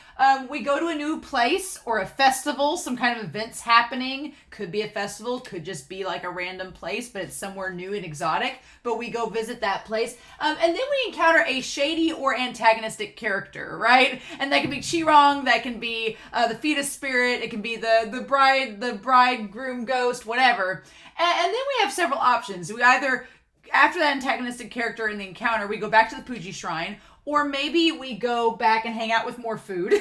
Speaker 1: we go to a new place or a festival, some kind of events happening. Could be a festival, could just be like a random place, but it's somewhere new and exotic. But we go visit that place. And then we encounter a shady or antagonistic character, right? And that can be Chirong, that can be the fetus spirit, it can be the bridegroom ghost, whatever. And then we have several options. We either, after that antagonistic character in the encounter, we go back to the Puji Shrine, or maybe we go back and hang out with more food,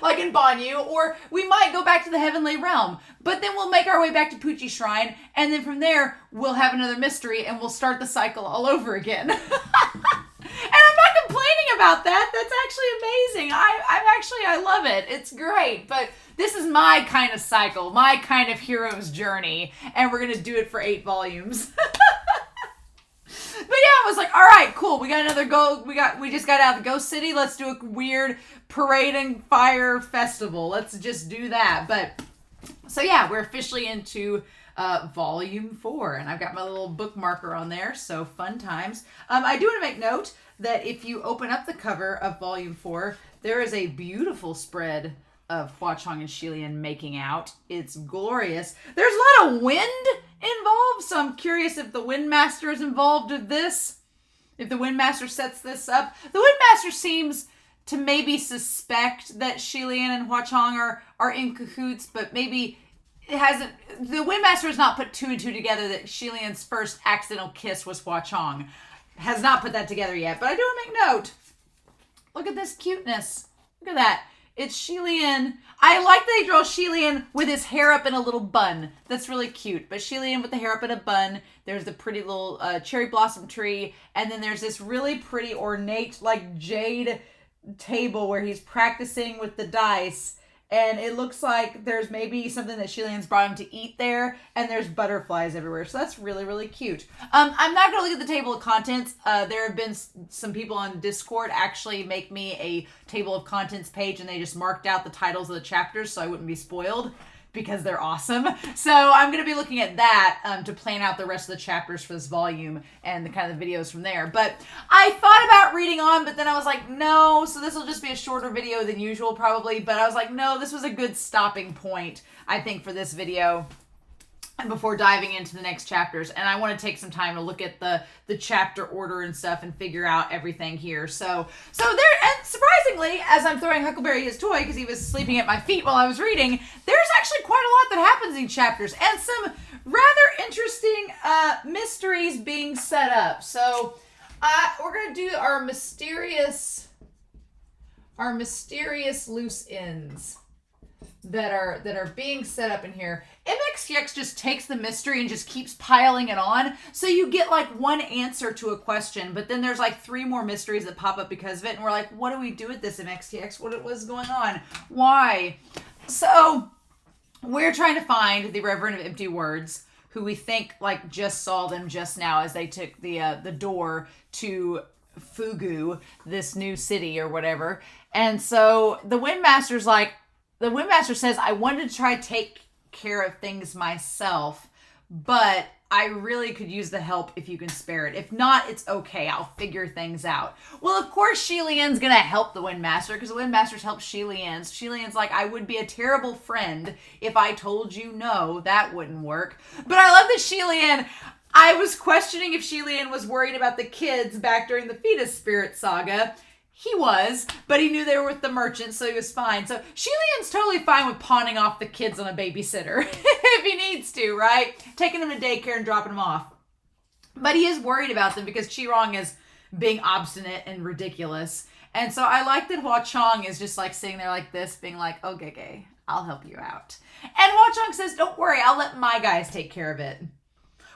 Speaker 1: like in Banyu, or we might go back to the Heavenly Realm. But then we'll make our way back to Puji Shrine, and then from there, we'll have another mystery, and we'll start the cycle all over again. And I'm not complaining about that. That's actually amazing. I love it. It's great. But this is my kind of cycle, my kind of hero's journey, and we're going to do it for 8 volumes. But yeah, I was like, all right, cool. We got another we just got out of the Ghost City. Let's do a weird parade and fire festival. Let's just do that. But so yeah, we're officially into volume 4, and I've got my little bookmarker on there. So fun times. I do want to make note that if you open up the cover of volume 4, there is a beautiful spread of Hua Chong and Shilian making out. It's glorious. There's a lot of wind involved, so I'm curious if the Windmaster is involved with this. If the Windmaster sets this up. The Windmaster seems to maybe suspect that Shilian and Hua Chong are in cahoots, but maybe it hasn't. The Windmaster has not put 2 and 2 together that Shilian's first accidental kiss was Hua Chong. Has not put that together yet, but I do want to make note. Look at this cuteness. Look at that. It's Shilian. I like that they draw Shilian with his hair up in a little bun. That's really cute. But Shilian with the hair up in a bun. There's the pretty little cherry blossom tree. And then there's this really pretty ornate, like, jade table where he's practicing with the dice. And it looks like there's maybe something that Shilian's brought him to eat there. And there's butterflies everywhere. So that's really, really cute. I'm not going to look at the table of contents. There have been some people on Discord actually make me a table of contents page. And they just marked out the titles of the chapters so I wouldn't be spoiled. Because they're awesome. So I'm going to be looking at that to plan out the rest of the chapters for this volume and the kind of videos from there. But I thought about reading on, but then I was like, no. So this will just be a shorter video than usual probably. But I was like, no, this was a good stopping point, I think, for this video. And before diving into the next chapters. And I want to take some time to look at the chapter order and stuff and figure out everything here. So there, and surprisingly, as I'm throwing Huckleberry his toy because he was sleeping at my feet while I was reading, there's actually quite a lot that happens in chapters and some rather interesting mysteries being set up. So we're going to do our mysterious loose ends that are being set up in here. It makes MXTX just takes the mystery and just keeps piling it on. So you get like one answer to a question, but then there's like 3 more mysteries that pop up because of it. And we're like, what do we do with this MXTX? What was going on? Why? So we're trying to find the Reverend of Empty Words, who we think like just saw them just now as they took the door to Fugu, this new city or whatever. And so the Windmaster says, I wanted to try to take care of things myself, but I really could use the help if you can spare it. If not, it's okay. I'll figure things out. Well, of course, Lian's gonna help the Windmaster because the Windmaster's helped Lian. Lian's like, I would be a terrible friend if I told you no. That wouldn't work. But I love that Lian. I was questioning if Lian was worried about the kids back during the Fetus Spirit saga. He was, but he knew they were with the merchant, so he was fine. So Lian's totally fine with pawning off the kids on a babysitter if he needs to, right? Taking them to daycare and dropping them off. But he is worried about them because Qirong is being obstinate and ridiculous. And so I like that Hua Chong is just like sitting there like this, being like, okay, I'll help you out. And Hua Chong says, don't worry, I'll let my guys take care of it.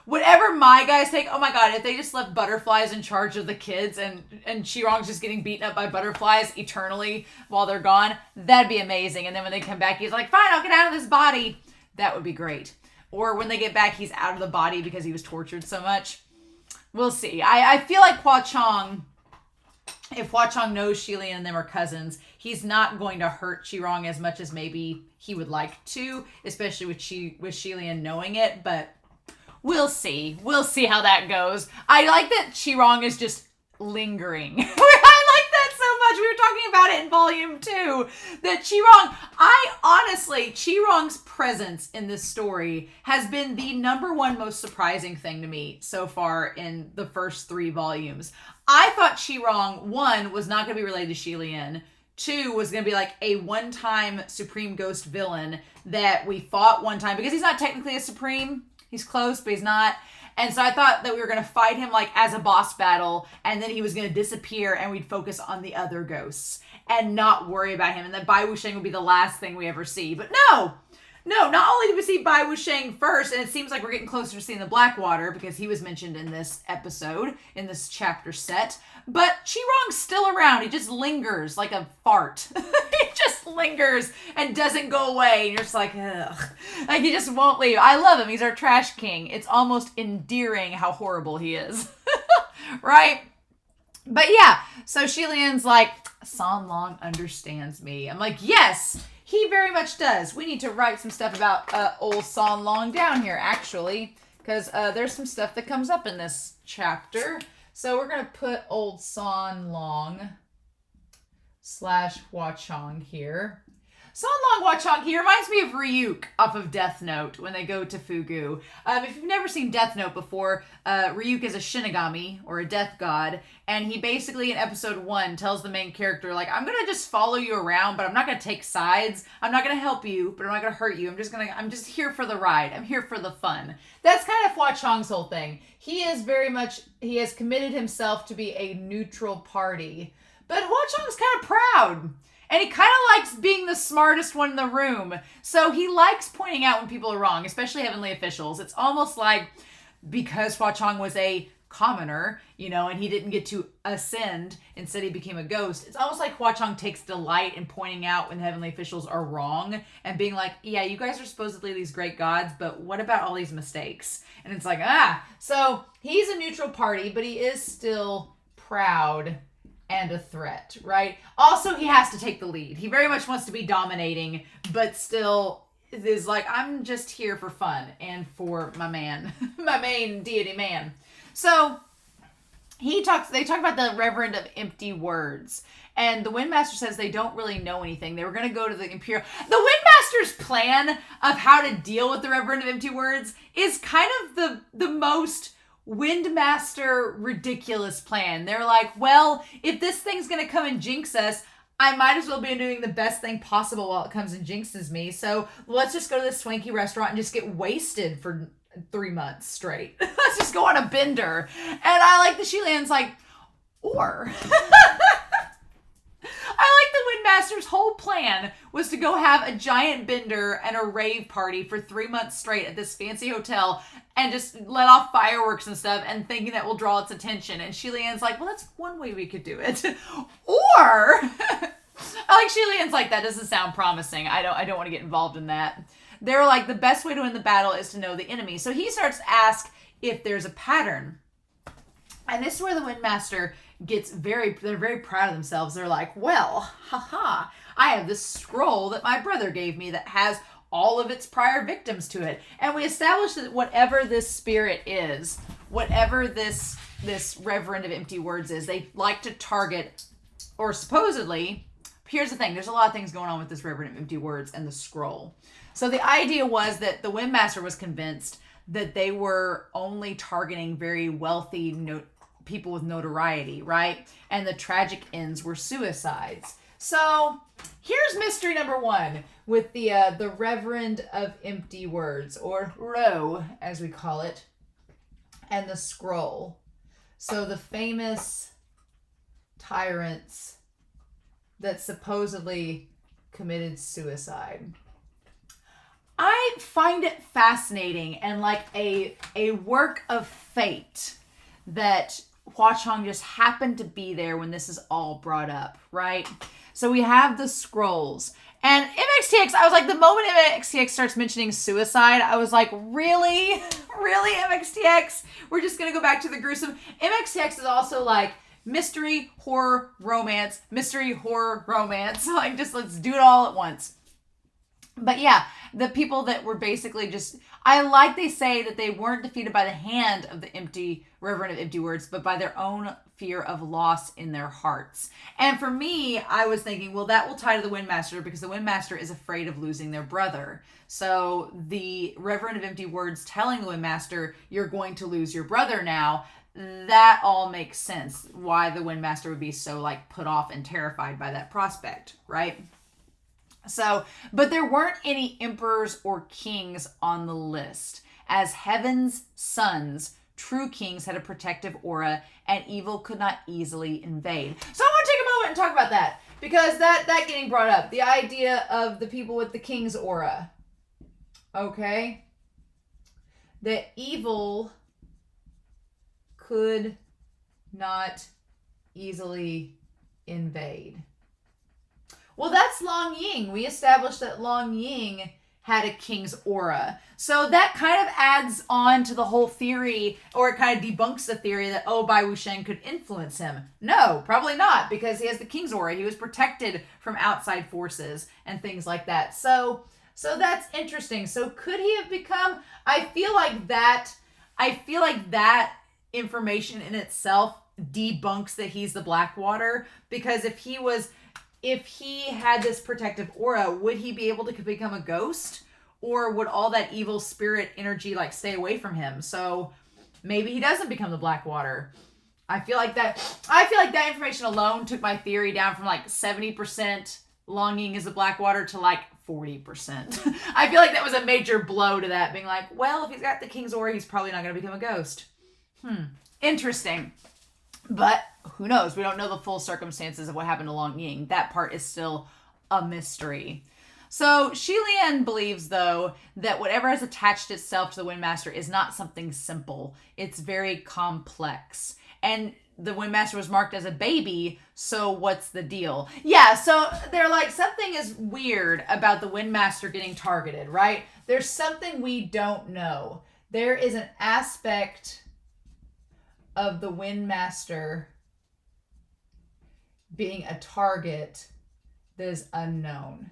Speaker 1: Whatever my guys take, oh my god, if they just left butterflies in charge of the kids and Qirong's just getting beaten up by butterflies eternally while they're gone, that'd be amazing. And then when they come back, he's like, fine, I'll get out of this body. That would be great. Or when they get back, he's out of the body because he was tortured so much. We'll see. I feel like Hua Chong, if Hua Chong knows Lian and them are cousins, he's not going to hurt Qirong as much as maybe he would like to, especially with Lian knowing it, but we'll see. We'll see how that goes. I like that Qirong is just lingering. I like that so much. We were talking about it in volume 2. That Qirong's presence in this story has been the #1 most surprising thing to me so far in the first 3 volumes. I thought Qirong, 1, was not going to be related to Lian. 2 was going to be like a one-time Supreme Ghost villain that we fought one time because he's not technically a Supreme. He's close, but he's not. And so I thought that we were going to fight him like as a boss battle, and then he was going to disappear, and we'd focus on the other ghosts and not worry about him. And that Bai Wusheng would be the last thing we ever see. But no, not only did we see Bai Wusheng first, and it seems like we're getting closer to seeing the Blackwater because he was mentioned in this episode, in this chapter set. But Qirong's still around. He just lingers like a fart. He just lingers and doesn't go away. And you're just like, ugh. Like, he just won't leave. I love him. He's our trash king. It's almost endearing how horrible he is. Right? But yeah, so Lian's like, San Long understands me. I'm like, yes, he very much does. We need to write some stuff about old San Long down here, actually, because there's some stuff that comes up in this chapter. So we're going to put old San Long / Hua Chong here. San Long Hua Chong, he reminds me of Ryuk off of Death Note when they go to Fugu. If you've never seen Death Note before, Ryuk is a Shinigami, or a death god, and he basically in episode 1 tells the main character, like, I'm going to just follow you around, but I'm not going to take sides. I'm not going to help you, but I'm not going to hurt you. I'm just here for the ride. I'm here for the fun. That's kind of Hua Chong's whole thing. He has committed himself to be a neutral party. But Hua Chong's kind of proud. And he kind of likes being the smartest one in the room. So he likes pointing out when people are wrong, especially heavenly officials. It's almost like because Hua Chong was a commoner, and he didn't get to ascend, instead he became a ghost. It's almost like Hua Chong takes delight in pointing out when the heavenly officials are wrong and being like, yeah, you guys are supposedly these great gods, but what about all these mistakes? And it's like, So he's a neutral party, but he is still proud and a threat, right? Also, he has to take the lead. He very much wants to be dominating, but still is like, I'm just here for fun and for my man, my main deity man. So they talk about the Reverend of Empty Words, and the Windmaster says they don't really know anything. They were going to go to the Imperial. The Windmaster's plan of how to deal with the Reverend of Empty Words is kind of the most Windmaster ridiculous plan. They're like, well, if this thing's gonna come and jinx us, I might as well be doing the best thing possible while it comes and jinxes me. So let's just go to this swanky restaurant and just get wasted for 3 months straight. Let's just go on a bender. And I like the Lian's like, or I like the Windmaster's whole plan was to go have a giant bender and a rave party for 3 months straight at this fancy hotel and just let off fireworks and stuff and thinking that will draw its attention. And Lian's like, well, that's one way we could do it. Or, I like Lian's like, that doesn't sound promising. I don't want to get involved in that. They're like, the best way to win the battle is to know the enemy. So he starts to ask if there's a pattern. And this is where the Windmaster they're very proud of themselves. They're like, well, haha, I have this scroll that my brother gave me that has all of its prior victims to it. And we established that whatever this spirit is, whatever this Reverend of Empty Words is, they like to target, or supposedly, here's the thing, there's a lot of things going on with this Reverend of Empty Words and the scroll. So the idea was that the Windmaster was convinced that they were only targeting very wealthy people with notoriety, right? And the tragic ends were suicides. So here's mystery number one with the Reverend of Empty Words, or Ro, as we call it, and the scroll. So the famous tyrants that supposedly committed suicide. I find it fascinating and like a work of fate that Hua Chong just happened to be there when this is all brought up, right? So we have the scrolls. And MXTX, I was like, the moment MXTX starts mentioning suicide, I was like, really? Really, MXTX? We're just going to go back to the gruesome. MXTX is also like, mystery, horror, romance, mystery, horror, romance. Like, just let's do it all at once. But yeah, the people that were basically just, I like they say that they weren't defeated by the hand of the Reverend of Empty Words, but by their own fear of loss in their hearts. And for me, I was thinking, well, that will tie to the Windmaster because the Windmaster is afraid of losing their brother. So the Reverend of Empty Words telling the Windmaster, you're going to lose your brother now, that all makes sense. Why the Windmaster would be so like put off and terrified by that prospect, right? So, but there weren't any emperors or kings on the list. As heaven's sons, true kings had a protective aura and evil could not easily invade. So I want to take a moment and talk about that because that getting brought up, the idea of the people with the king's aura. Okay? That evil could not easily invade. Well, that's Long Ying. We established that Long Ying had a king's aura. So that kind of adds on to the whole theory, or it kind of debunks the theory that, oh, Bai Wusheng could influence him. No, probably not, because he has the king's aura. He was protected from outside forces and things like that. So that's interesting. So could he have become, I feel like that information in itself debunks that he's the Blackwater, because if he had this protective aura, would he be able to become a ghost? Or would all that evil spirit energy like stay away from him? So maybe he doesn't become the Blackwater. I feel like that information alone took my theory down from like 70% longing as the Blackwater to like 40%. I feel like that was a major blow to that, being like, well, if he's got the king's aura, he's probably not going to become a ghost. Interesting. But who knows? We don't know the full circumstances of what happened to Long Ying. That part is still a mystery. So Lian believes, though, that whatever has attached itself to the Windmaster is not something simple. It's very complex. And the Windmaster was marked as a baby, so what's the deal? Yeah, so they're like, something is weird about the Windmaster getting targeted, right? There's something we don't know. There is an aspect of the Windmaster being a target that is unknown.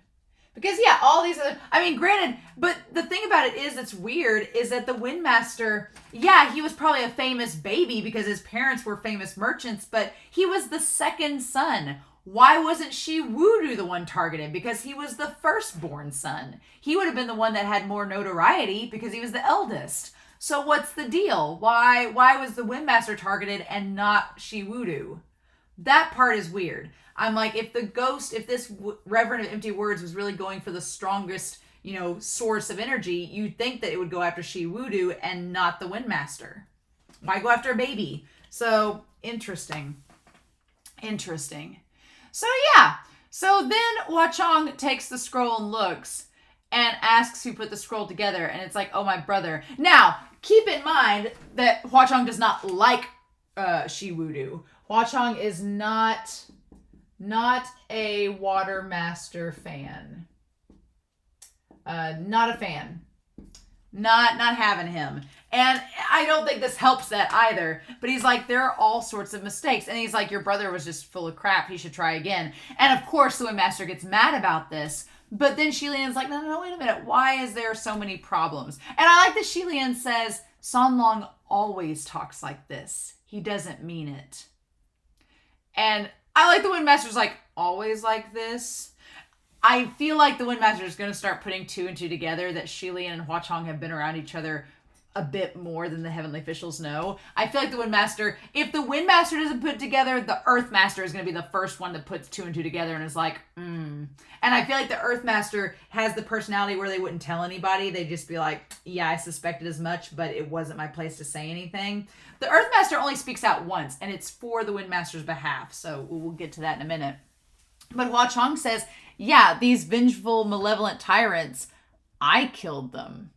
Speaker 1: Because, yeah, all these other, I mean, granted, but the thing about it is that's weird is that the Windmaster, yeah, he was probably a famous baby because his parents were famous merchants, but he was the second son. Why wasn't Shi Wudu the one targeted? Because he was the firstborn son. He would have been the one that had more notoriety because he was the eldest. So what's the deal? Why was the Windmaster targeted and not Shi Wudu? That part is weird. I'm like, if this Reverend of Empty Words was really going for the strongest, source of energy, you'd think that it would go after Shi Wudu and not the Windmaster. Why go after a baby? So, interesting. So, yeah. So then Hua Chong takes the scroll and looks and asks who put the scroll together. And it's like, oh, my brother. Now, keep in mind that Hua Chong does not like Shi Wudu. Hua Chong is not a Water Master fan. Not a fan. Not having him. And I don't think this helps that either. But he's like, there are all sorts of mistakes. And he's like, your brother was just full of crap. He should try again. And of course, the Windmaster gets mad about this. But then Lian's like, no, wait a minute. Why is there so many problems? And I like that Lian says, San Long always talks like this. He doesn't mean it. And I like the Windmaster's like, always like this. I feel like the Windmaster is going to start putting two and two together, that Lian and Hua Chong have been around each other a bit more than the heavenly officials know. I feel like the Windmaster, if the Windmaster doesn't put it together, the Earthmaster is going to be the first one that puts two and two together and is like, And I feel like the Earthmaster has the personality where they wouldn't tell anybody. They'd just be like, yeah, I suspected as much, but it wasn't my place to say anything. The Earthmaster only speaks out once, and it's for the Windmaster's behalf. So we'll get to that in a minute. But Hua Chong says, yeah, these vengeful, malevolent tyrants, I killed them.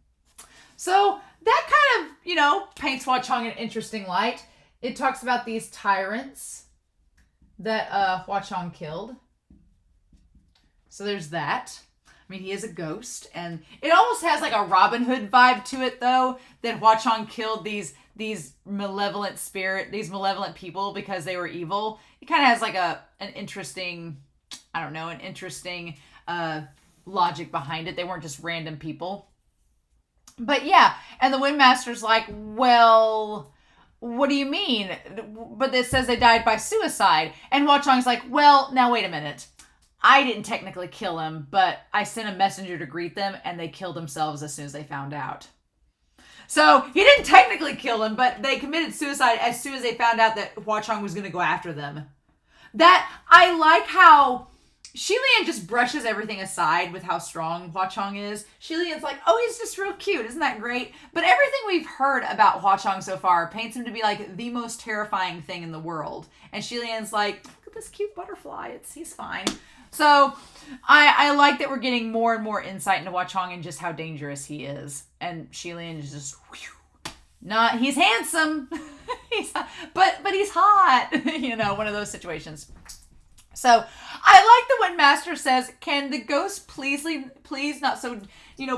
Speaker 1: So that kind of, paints Hua Chong in an interesting light. It talks about these tyrants that Hua Chong killed. So there's that. I mean, he is a ghost. And it almost has like a Robin Hood vibe to it, though, that Hua Chong killed these malevolent these malevolent people because they were evil. It kind of has like an interesting, logic behind it. They weren't just random people. But yeah, and the Windmaster's like, well, what do you mean? But it says they died by suicide. And Hua Chong's like, well, now wait a minute. I didn't technically kill him, but I sent a messenger to greet them, and they killed themselves as soon as they found out. So he didn't technically kill him, but they committed suicide as soon as they found out that Hua Chong was going to go after them. That, I like how Lian just brushes everything aside with how strong Hua Chong is. Lian's like, oh, he's just real cute. Isn't that great? But everything we've heard about Hua Chong so far paints him to be like the most terrifying thing in the world. And Lian's like, look at this cute butterfly. He's fine. So I like that we're getting more and more insight into Hua Chong and just how dangerous he is. And Lian is just, he's handsome. But he's hot. One of those situations. So I like the Windmaster says, can the ghost please not so,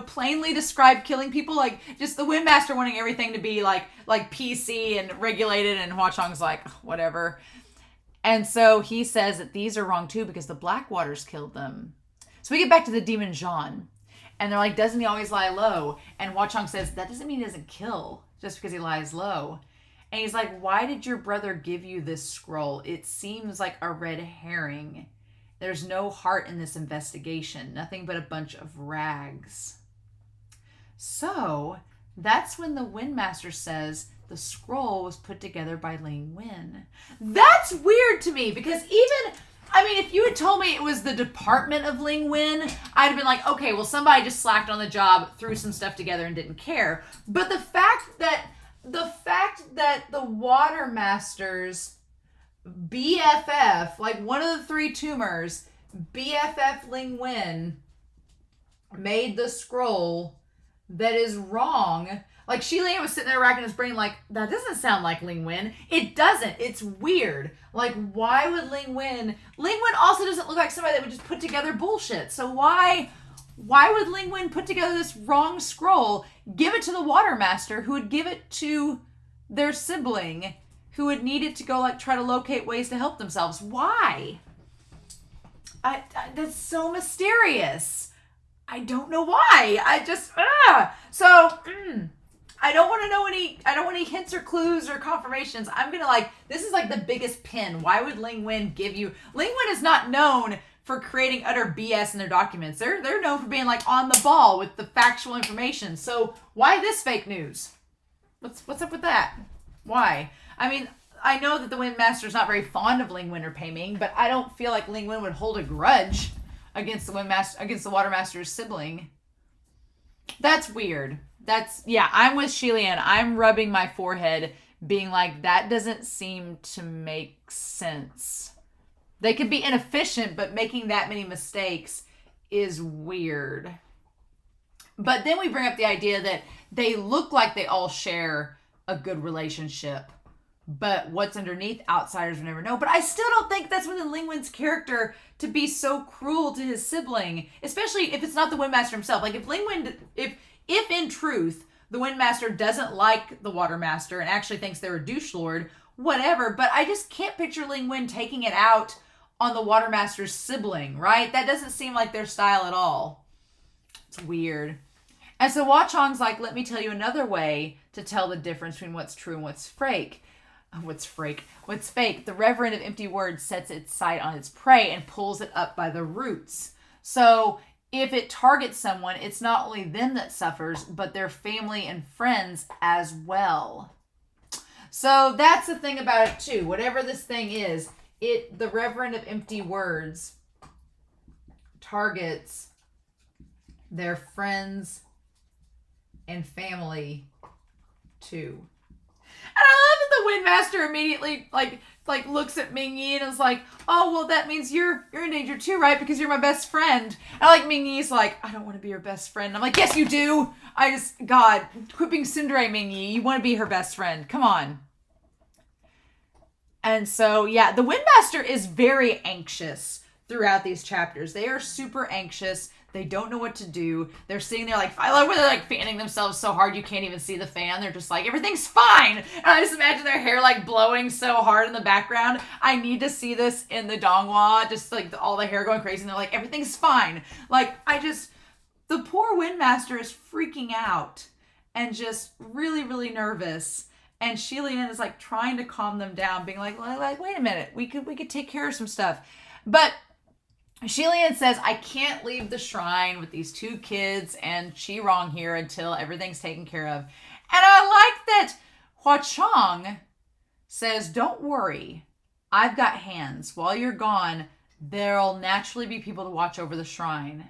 Speaker 1: plainly describe killing people? Like, just the Windmaster wanting everything to be like PC and regulated, and Hua Chong's like, whatever. And so he says that these are wrong too because the Blackwaters killed them. So we get back to the demon Jean. And they're like, doesn't he always lie low? And Hua Chong says, that doesn't mean he doesn't kill just because he lies low. And he's like, why did your brother give you this scroll? It seems like a red herring. There's no heart in this investigation. Nothing but a bunch of rags. So that's when the Windmaster says the scroll was put together by Ling Wen. That's weird to me because if you had told me it was the department of Ling Wen, I'd have been like, okay, well, somebody just slacked on the job, threw some stuff together and didn't care. But the fact that the Water Master's BFF, like one of the three tumors, BFF Ling Wen, made the scroll that is wrong. Like, Lian was sitting there racking his brain like, that doesn't sound like Ling Wen. It doesn't. It's weird. Like, why would Ling Wen also doesn't look like somebody that would just put together bullshit. So why would Ling Wen put together this wrong scroll, give it to the Water Master, who would give it to their sibling, who would need it to go, try to locate ways to help themselves? Why? That's so mysterious. I don't know why. I don't want to know I don't want any hints or clues or confirmations. I'm going to this is the biggest pin. Why would Ling Wen give you... Ling Wen is not known for creating utter BS in their documents. They're known for being on the ball with the factual information. So why this fake news? What's up with that? Why? I know that the Windmaster's not very fond of Ling Wen or Pei Ming, but I don't feel like Ling Wen would hold a grudge against the Water Master's sibling. That's weird. I'm with Lian. I'm rubbing my forehead, being like, that doesn't seem to make sense. They could be inefficient, but making that many mistakes is weird. But then we bring up the idea that they look like they all share a good relationship. But what's underneath, outsiders will never know. But I still don't think that's within Lingwen's character to be so cruel to his sibling, especially if it's not the Windmaster himself. Like if Lingwen, if in truth the Windmaster doesn't like the Watermaster and actually thinks they're a douche lord, whatever. But I just can't picture Lingwen taking it out on the Watermaster's sibling, right? That doesn't seem like their style at all. It's weird. And so Hua Chong's like, let me tell you another way to tell the difference between what's true and what's fake. What's fake? The Reverend of Empty Words sets its sight on its prey and pulls it up by the roots. So if it targets someone, it's not only them that suffers, but their family and friends as well. So that's the thing about it too. Whatever this thing is, the Reverend of Empty Words targets their friends and family too. And I love that the Windmaster immediately like looks at Mingyi and is like, oh, well, that means you're in danger too, right? Because you're my best friend. And like Mingyi's like, I don't want to be your best friend. I'm like, yes, you do. God, quit being tsundere, Mingyi. You want to be her best friend. Come on. And so, yeah, the Windmaster is very anxious throughout these chapters. They are super anxious. They don't know what to do. They're sitting there they're fanning themselves so hard you can't even see the fan. They're just like, everything's fine. And I just imagine their hair like blowing so hard in the background. I need to see this in the Donghua, just like all the hair going crazy. And they're like, everything's fine. Like, the poor Windmaster is freaking out and just really, really nervous. And Lian is like trying to calm them down, being like, wait a minute, we could take care of some stuff. But Lian says, I can't leave the shrine with these two kids and Qirong here until everything's taken care of. And I like that Hua Chong says, don't worry, I've got hands. While you're gone, there'll naturally be people to watch over the shrine.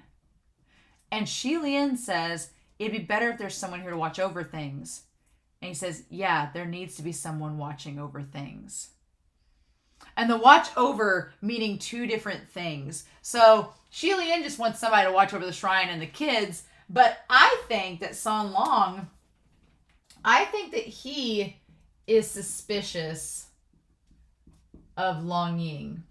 Speaker 1: And Lian says, it'd be better if there's someone here to watch over things. And he says, yeah, there needs to be someone watching over things. And the watch over meaning two different things. So Lian just wants somebody to watch over the shrine and the kids. But I think that San Long, he is suspicious of Long Ying.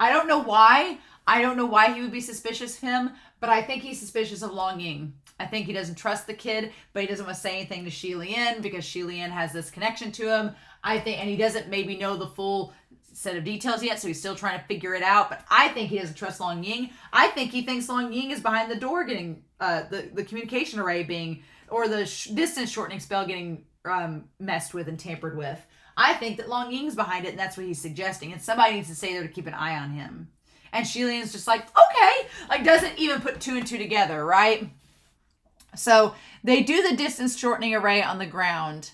Speaker 1: I don't know why. I don't know why he would be suspicious of him, but I think he's suspicious of Long Ying. I think he doesn't trust the kid, but he doesn't want to say anything to Lian because Lian has this connection to him. And he doesn't maybe know the full set of details yet, so he's still trying to figure it out. But I think he doesn't trust Long Ying. I think he thinks Long Ying is behind the door getting the communication array being, or the distance shortening spell getting messed with and tampered with. I think that Long Ying's behind it, and that's what he's suggesting. And somebody needs to stay there to keep an eye on him. And Lian's just like, okay, like doesn't even put two and two together, right? So they do the distance shortening array on the ground.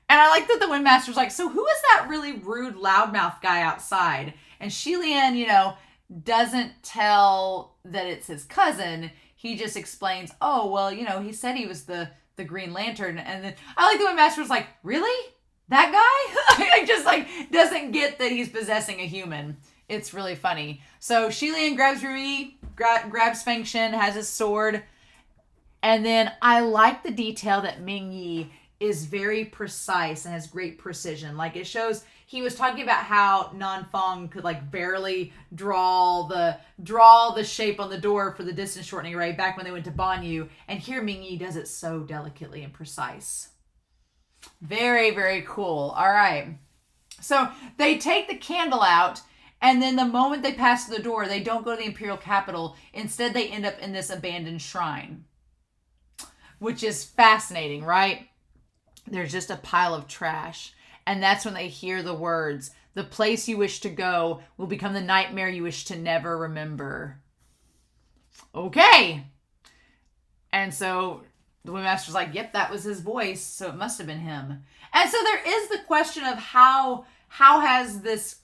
Speaker 1: And I like that the Windmaster's like, so who is that really rude loudmouth guy outside? And Lian, doesn't tell that it's his cousin. He just explains, oh, well, he said he was the Green Lantern. And then I like the Windmaster's like, really? That guy? just doesn't get that he's possessing a human. It's really funny. So Lian grabs Rui, grabs Feng Shen, has his sword. And then I like the detail that Mingyi is very precise and has great precision. Like it shows, he was talking about how Nanfeng could like barely draw the shape on the door for the distance shortening array back when they went to Banyu. And here Mingyi does it so delicately and precise. Very, very cool. All right. So they take the candle out, and then the moment they pass the door, they don't go to the Imperial Capital. Instead, they end up in this abandoned shrine, which is fascinating, right? There's just a pile of trash. And that's when they hear the words, the place you wish to go will become the nightmare you wish to never remember. Okay. And so the Windmaster's like, yep, that was his voice, so it must have been him. And so there is the question of how has this,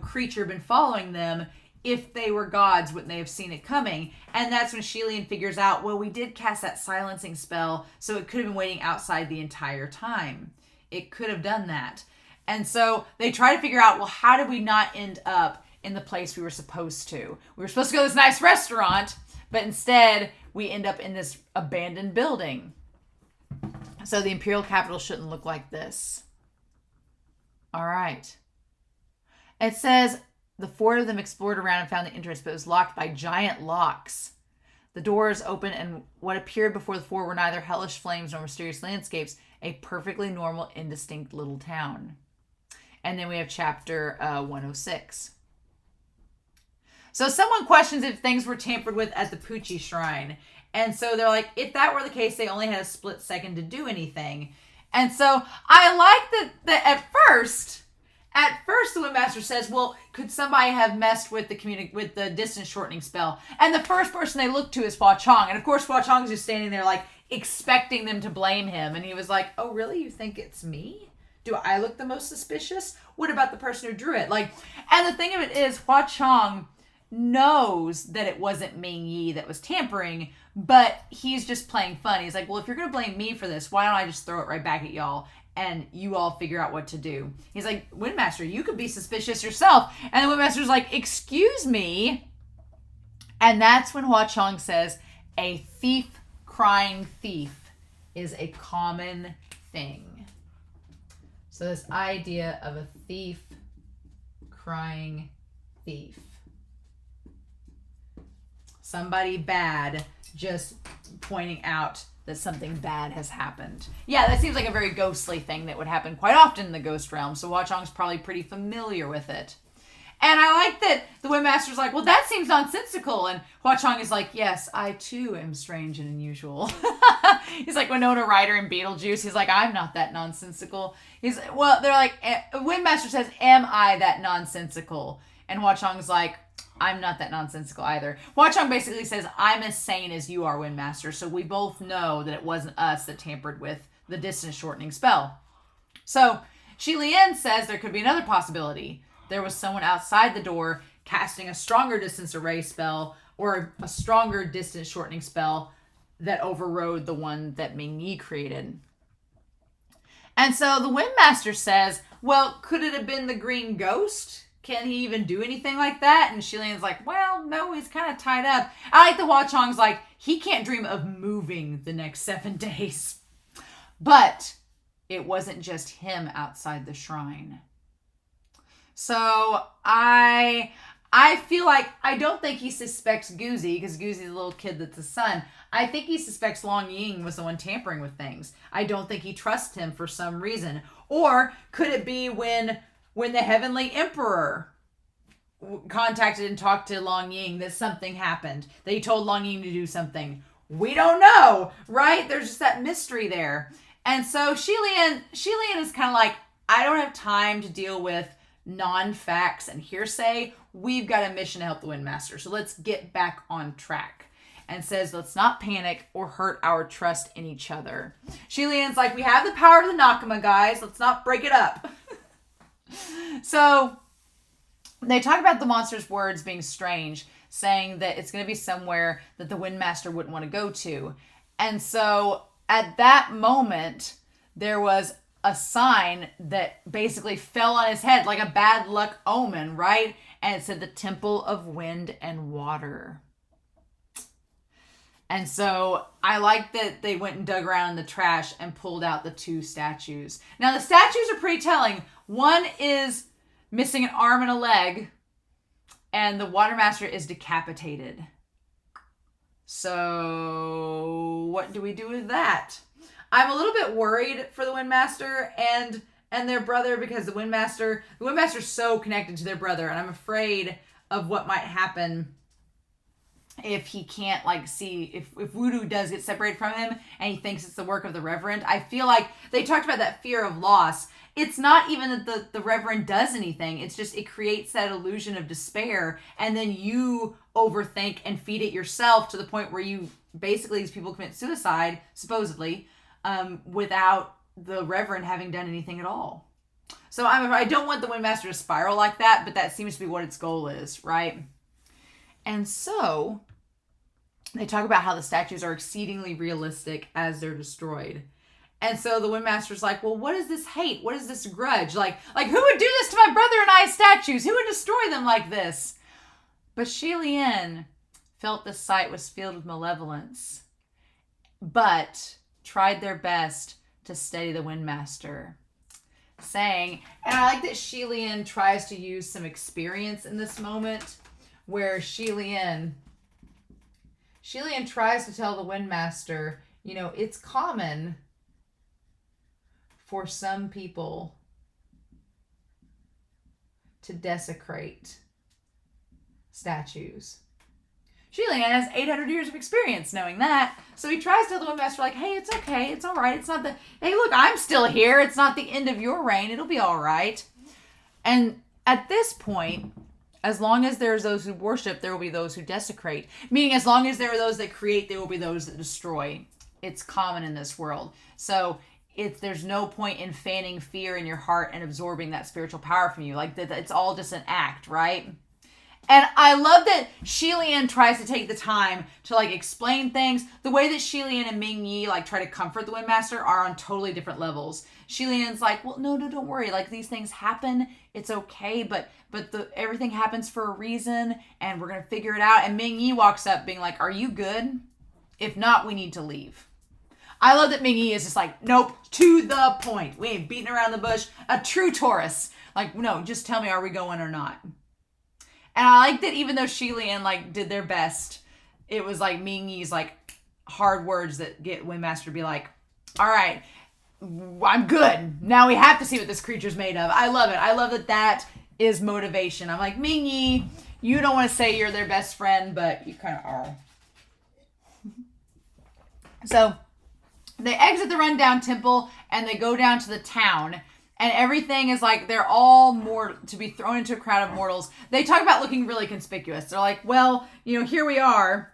Speaker 1: creature been following them? If they were gods, wouldn't they have seen it coming? And that's when Lian figures out, well, we did cast that silencing spell, so it could have been waiting outside the entire time. It could have done that. And so they try to figure out, well, how did we not end up in the place we were supposed to? We were supposed to go to this nice restaurant, but instead we end up in this abandoned building. So the imperial capital shouldn't look like this. All right. It says the four of them explored around and found the entrance, but it was locked by giant locks. The doors opened, and what appeared before the four were neither hellish flames nor mysterious landscapes, a perfectly normal, indistinct little town. And then we have chapter 106. So someone questions if things were tampered with at the Pucci Shrine. And so they're like, if that were the case, they only had a split second to do anything. And so I like that at first the Windmaster says, well, could somebody have messed with the distance shortening spell? And the first person they look to is Hua Chong. And of course, Hua Chong is just standing there like expecting them to blame him. And he was like, oh, really? You think it's me? Do I look the most suspicious? What about the person who drew it? And the thing of it is, Hua Chong knows that it wasn't Ming Yi that was tampering, but he's just playing fun. He's like, well, if you're going to blame me for this, why don't I just throw it right back at y'all and you all figure out what to do? He's like, Windmaster, you could be suspicious yourself. And the Windmaster's like, excuse me. And that's when Hua Chong says, a thief crying thief is a common thing. So this idea of a thief crying thief. Somebody bad just pointing out that something bad has happened. Yeah, that seems like a very ghostly thing that would happen quite often in the ghost realm. So Hua Chong's probably pretty familiar with it. And I like that the Windmaster's like, well, that seems nonsensical. And Hua Chong is like, yes, I too am strange and unusual. He's like Winona Ryder in Beetlejuice. He's like, I'm not that nonsensical. They're like, Windmaster says, am I that nonsensical? And Hua Chong's like, I'm not that nonsensical either. Hua Chong basically says, I'm as sane as you are, Windmaster. So we both know that it wasn't us that tampered with the distance shortening spell. So Lian says there could be another possibility. There was someone outside the door casting a stronger distance array spell or a stronger distance shortening spell that overrode the one that Ming Yi created. And so the Windmaster says, well, could it have been the green ghost? Can he even do anything like that? And Lian's like, well, no, he's kind of tied up. I like the Hua Chong's like, he can't dream of moving the next 7 days. But it wasn't just him outside the shrine. So I feel like, I don't think he suspects Guzi, because Guzi's a little kid that's his son. I think he suspects Long Ying was the one tampering with things. I don't think he trusts him for some reason. Or could it be when the Heavenly Emperor contacted and talked to Long Ying that something happened, that he told Long Ying to do something? We don't know, right? There's just that mystery there. And so Lian is kind of like, I don't have time to deal with non-facts and hearsay. We've got a mission to help the Windmaster. So let's get back on track. And says, let's not panic or hurt our trust in each other. Lian's like, we have the power of the Nakama, guys. Let's not break it up. So they talk about the monster's words being strange, saying that it's going to be somewhere that the Windmaster wouldn't want to go to. And so at that moment, there was a sign that basically fell on his head like a bad luck omen, right? And it said the Temple of Wind and Water. And so I like that they went and dug around in the trash and pulled out the 2 statues. Now the statues are pretty telling. One is missing an arm and a leg, and the Watermaster is decapitated. So what do we do with that? I'm a little bit worried for the Windmaster and their brother, because the Windmaster's so connected to their brother, and I'm afraid of what might happen if he can't see if voodoo does get separated from him and he thinks it's the work of the Reverend. I feel like they talked about that fear of loss. It's not even that the Reverend does anything. It's just it creates that illusion of despair, and then you overthink and feed it yourself to the point where you basically, these people commit suicide, supposedly, without the Reverend having done anything at all. So I don't want the Windmaster to spiral like that, but that seems to be what its goal is, right? And so they talk about how the statues are exceedingly realistic as they're destroyed. And so the Windmaster's like, well, what is this hate? What is this grudge? Like who would do this to my brother and I's statues? Who would destroy them like this? But Lian felt the sight was filled with malevolence, but tried their best to steady the Windmaster, saying, and I like that Lian tries to use some experience in this moment, where Lian tries to tell the Windmaster, you know, it's common for some people to desecrate statues. Lian has 800 years of experience knowing that. So he tries to tell the Windmaster, like, hey, it's okay. It's all right. It's not hey, look, I'm still here. It's not the end of your reign. It'll be all right. And at this point, as long as there's those who worship, there will be those who desecrate. Meaning, as long as there are those that create, there will be those that destroy. It's common in this world. So there's no point in fanning fear in your heart and absorbing that spiritual power from you. Like, it's all just an act, right? And I love that Lian tries to take the time to, like, explain things. The way that Lian and Ming Yi, like, try to comfort the Windmaster are on totally different levels. Lian's like, well, no, don't worry. Like, these things happen. It's okay, but everything happens for a reason, and we're going to figure it out. And Ming Yi walks up being like, are you good? If not, we need to leave. I love that Ming Yi is just like, nope, to the point. We ain't beating around the bush. A true Taurus. Like, no, just tell me, are we going or not? And I like that even though Lian, like, did their best, it was like Ming Yi's, like, hard words that get Windmaster to be like, all right, I'm good. Now we have to see what this creature's made of. I love it. I love that is motivation. I'm like, Ming Yi, you don't want to say you're their best friend, but you kind of are. So they exit the rundown temple and they go down to the town. And everything is like, they're all more to be thrown into a crowd of mortals. They talk about looking really conspicuous. They're like, well, you know, here we are.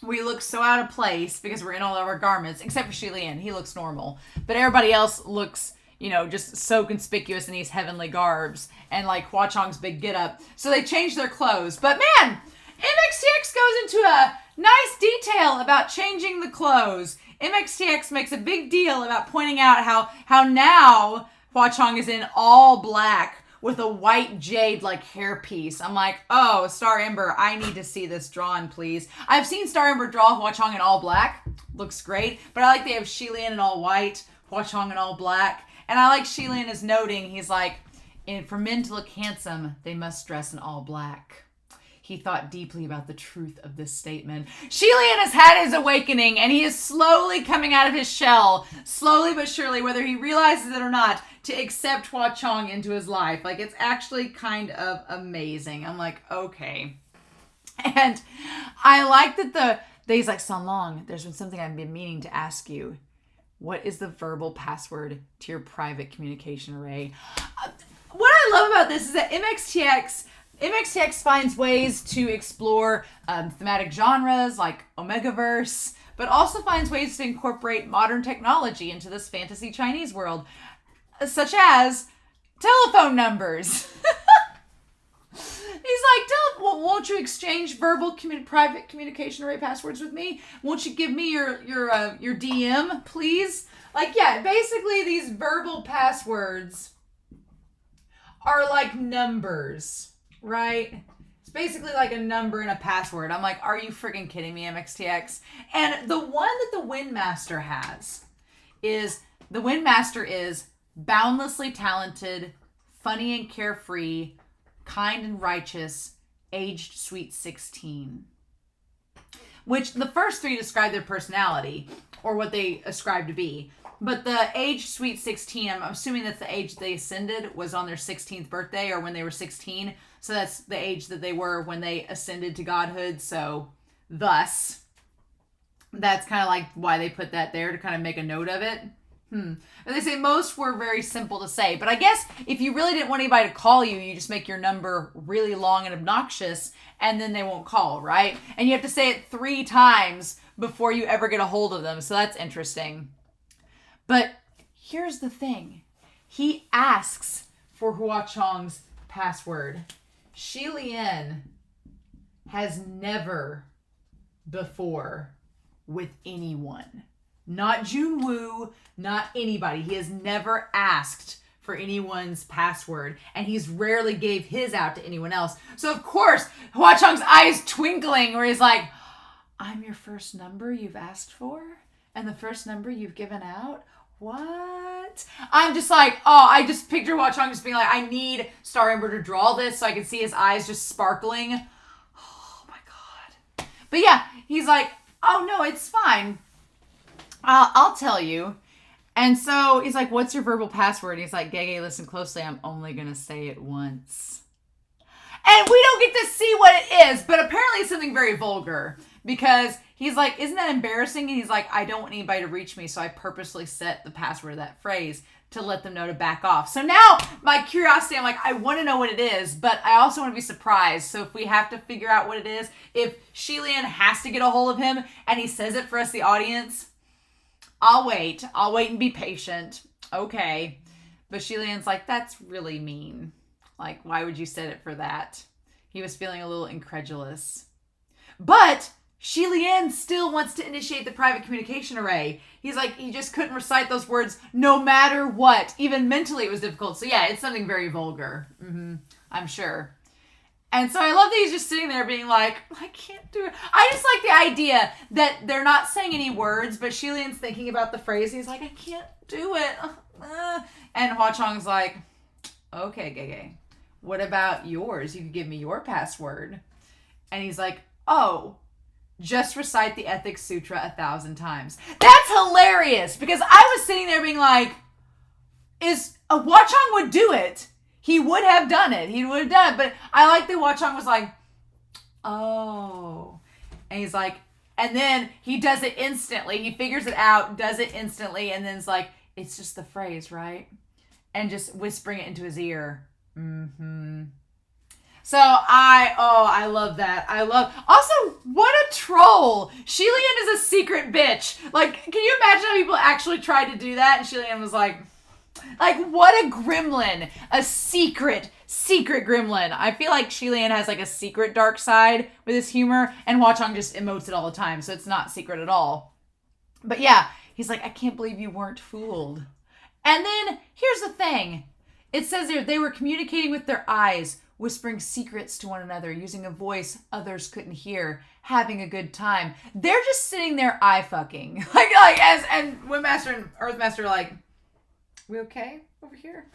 Speaker 1: We look so out of place because we're in all of our garments, except for Lian. He looks normal. But everybody else looks, you know, just so conspicuous in these heavenly garbs. And like Hua Chong's big get up. So they change their clothes. But man, MXTX goes into a nice detail about changing the clothes. MXTX makes a big deal about pointing out how now Hua Chong is in all black with a white jade like hairpiece. I'm like, oh, Star Ember, I need to see this drawn, please. I've seen Star Ember draw Hua Chong in all black. Looks great. But I like they have Lian in all white, Hua Chong in all black. And I like Lian is noting, he's like, for men to look handsome, they must dress in all black. He thought deeply about the truth of this statement. Lian has had his awakening, and he is slowly coming out of his shell, slowly but surely, whether he realizes it or not, to accept Hua Chong into his life. Like, it's actually kind of amazing. I'm like, okay. And I like that he's like, San Long, there's been something I've been meaning to ask you. What is the verbal password to your private communication array? What I love about this is that MXTX finds ways to explore thematic genres like Omegaverse, but also finds ways to incorporate modern technology into this fantasy Chinese world, such as telephone numbers. He's like, won't you exchange verbal private communication array passwords with me? Won't you give me your DM, please? Like, yeah, basically these verbal passwords are like numbers. Right? It's basically like a number and a password. I'm like, are you freaking kidding me, MXTX? And the one that the Windmaster has is, the Windmaster is boundlessly talented, funny and carefree, kind and righteous, aged sweet 16. Which the first three describe their personality, or what they ascribe to be. But the age sweet 16, I'm assuming that's the age they ascended, was on their 16th birthday or when they were 16. So that's the age that they were when they ascended to godhood. So thus, that's kind of like why they put that there, to kind of make a note of it. They say most were very simple to say. But I guess if you really didn't want anybody to call you, you just make your number really long and obnoxious, and then they won't call, right? And you have to say it 3 times before you ever get a hold of them. So that's interesting. But here's the thing. He asks for Hua Chong's password. Lian has never before with anyone Not Junwoo, not anybody. He has never asked for anyone's password, and he's rarely gave his out to anyone else. So of course, Hwa Chong's eyes twinkling, where he's like, I'm your first number you've asked for, and the first number you've given out? What? I'm just like, oh, I just picture Hwa Chong just being like, I need Star Ember to draw this so I can see his eyes just sparkling. Oh my God. But yeah, he's like, oh no, it's fine. I'll tell you. And so he's like, what's your verbal password? And he's like, Gege, listen closely. I'm only going to say it once. And we don't get to see what it is, but apparently it's something very vulgar, because he's like, isn't that embarrassing? And he's like, I don't want anybody to reach me, so I purposely set the password of that phrase to let them know to back off. So now my curiosity, I'm like, I want to know what it is, but I also want to be surprised. So if we have to figure out what it is, if Lian has to get a hold of him and he says it for us, the audience, I'll wait and be patient. Okay. But Lian's like, that's really mean. Like, why would you set it for that? He was feeling a little incredulous. But Lian still wants to initiate the private communication array. He's like, he just couldn't recite those words no matter what. Even mentally it was difficult. So yeah, it's something very vulgar. I'm sure. And so I love that he's just sitting there being like, I can't do it. I just like the idea that they're not saying any words, but Lian's thinking about the phrase. He's like, I can't do it. And Hwa Chong's like, okay, Gege, what about yours? You could give me your password. And he's like, oh, just recite the Ethics Sutra 1,000 times. That's hilarious, because I was sitting there being like, Hwa Chong would do it. He would have done it. He would have done it. But I like that Hwa Chong was like, oh. And he's like, and then he does it instantly. He figures it out, does it instantly, and then it's like, it's just the phrase, right? And just whispering it into his ear. So I love that. Also, what a troll. Lian is a secret bitch. Like, can you imagine how people actually tried to do that? And Lian was like, what a gremlin. A secret gremlin. I feel like Lian has like a secret dark side with his humor, and Hwa Chong just emotes it all the time, so it's not secret at all. But yeah, he's like, I can't believe you weren't fooled. And then, here's the thing. It says there, they were communicating with their eyes, whispering secrets to one another, using a voice others couldn't hear, having a good time. They're just sitting there eye fucking. And Windmaster and Earthmaster are like, we okay over here?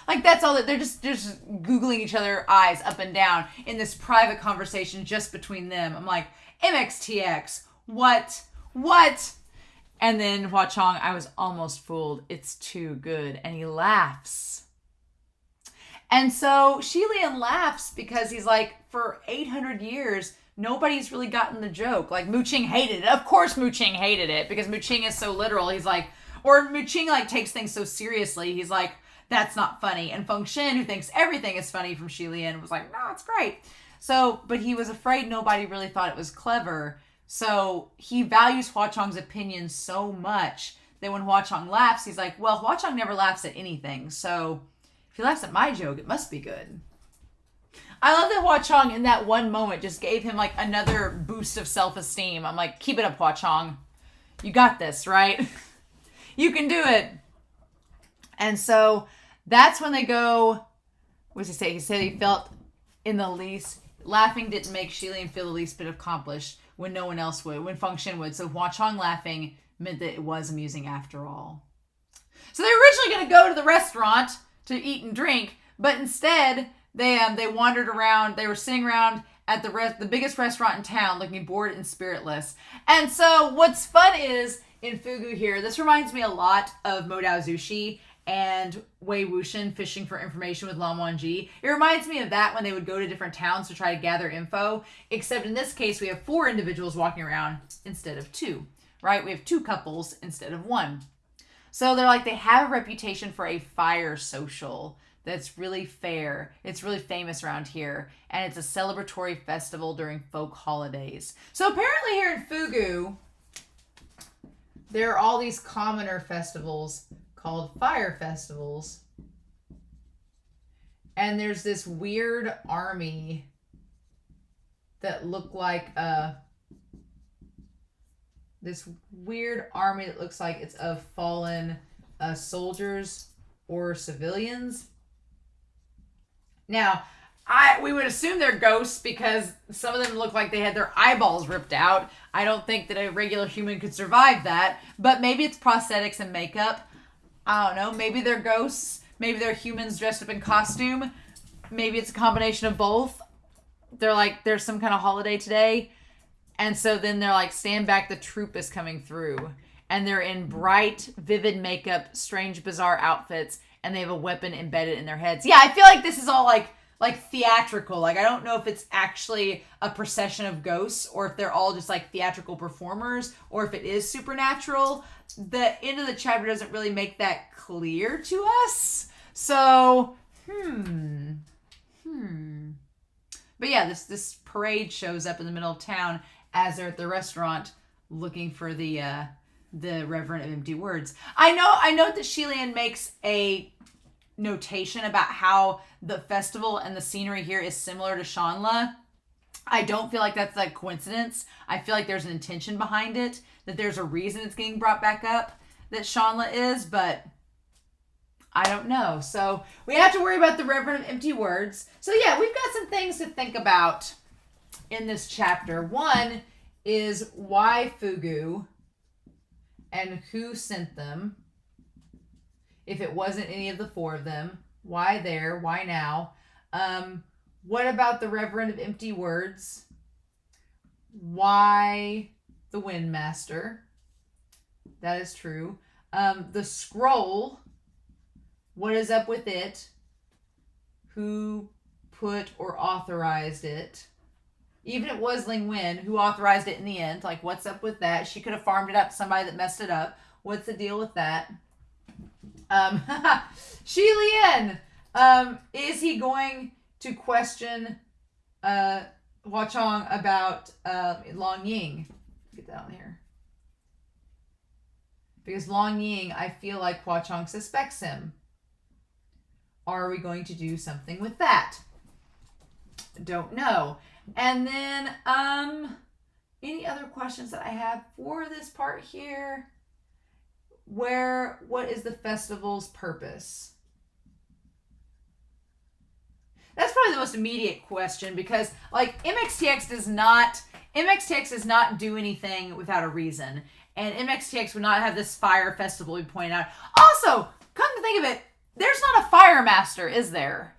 Speaker 1: Like, that's all that they're just Googling each other eyes up and down in this private conversation just between them. I'm like, MXTX, what? And then Hwa Chong, I was almost fooled. It's too good. And he laughs. And so Lian laughs because he's like, for 800 years, nobody's really gotten the joke. Like, Mu Ching hated it. Of course Mu Ching hated it, because Mu Ching is so literal. He's like, or Mu Ching like takes things so seriously. He's like, that's not funny. And Feng Shen, who thinks everything is funny from Lian, was like, no, it's great. So, but he was afraid nobody really thought it was clever. So he values Hwa Chong's opinion so much that when Hwa Chong laughs, he's like, well, Hwa Chong never laughs at anything. So if he laughs at my joke, it must be good. I love that Hwa Chong in that one moment just gave him like another boost of self-esteem. I'm like, keep it up, Hwa Chong. You got this, right? You can do it. And so that's when they go, what does he say? He said he felt in the least, laughing didn't make Lian feel the least bit accomplished when no one else would, when Feng Shen would. So Hwa Chong laughing meant that it was amusing after all. So they were originally going to go to the restaurant to eat and drink, but instead they wandered around. They were sitting around at the biggest restaurant in town, looking bored and spiritless. And so what's fun is in Fugu here, this reminds me a lot of Modao Zushi and Wei Wuxian fishing for information with Lan Wangji. It reminds me of that when they would go to different towns to try to gather info, except in this case we have 4 individuals walking around instead of 2, right? We have 2 couples instead of 1. So they're like, they have a reputation for a fire social that's really fair. It's really famous around here, and it's a celebratory festival during folk holidays. So apparently here in Fugu, there are all these commoner festivals called fire festivals. And there's this weird army that look like this weird army that looks like it's of fallen soldiers or civilians. Now, we would assume they're ghosts because some of them look like they had their eyeballs ripped out. I don't think that a regular human could survive that, but maybe it's prosthetics and makeup. I don't know. Maybe they're ghosts. Maybe they're humans dressed up in costume. Maybe it's a combination of both. They're like, there's some kind of holiday today. And so then they're like, stand back, the troop is coming through. And they're in bright, vivid makeup, strange, bizarre outfits, and they have a weapon embedded in their heads. Yeah, I feel like this is all like theatrical. Like, I don't know if it's actually a procession of ghosts or if they're all just like theatrical performers or if it is supernatural. The end of the chapter doesn't really make that clear to us. So, But yeah, this parade shows up in the middle of town as they're at the restaurant looking for the Reverend of Empty Words. I note that Lian makes a notation about how the festival and the scenery here is similar to Shanla. I don't feel like that's like coincidence. I feel like there's an intention behind it, that there's a reason it's getting brought back up that Shanla is, but I don't know. So we have to worry about the Reverend of Empty Words. So yeah, we've got some things to think about in this chapter. One is why Fugu and who sent them. If it wasn't any of the four of them, why there? Why now? What about the Reverend of Empty Words? Why the Windmaster? That is true. The scroll. What is up with it? Who put or authorized it? Even if it was Ling Wen, who authorized it in the end? Like, what's up with that? She could have farmed it up to somebody that messed it up. What's the deal with that? Lian. Is he going to question Hua Chong about Long Ying? Get that on here. Because Long Ying, I feel like Hua Chong suspects him. Are we going to do something with that? Don't know. And then, any other questions that I have for this part here? What is the festival's purpose? That's probably the most immediate question because, like, MXTX does not do anything without a reason. And MXTX would not have this fire festival we pointed out. Also, come to think of it, there's not a fire master, is there?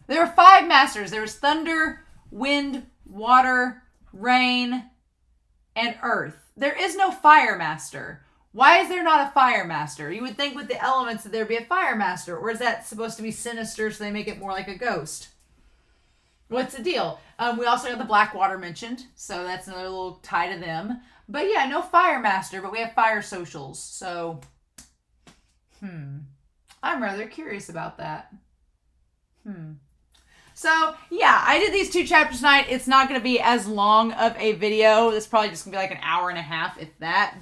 Speaker 1: There are 5 masters. There was thunder, wind, water, rain, and earth. There is no fire master. Why is there not a fire master? You would think with the elements that there'd be a fire master. Or is that supposed to be sinister so they make it more like a ghost? What's the deal? We also have the black water mentioned. So that's another little tie to them. But yeah, no fire master, but we have fire socials. So, I'm rather curious about that. So, yeah, I did these 2 chapters tonight. It's not going to be as long of a video. This is probably just going to be like an hour and a half, if that.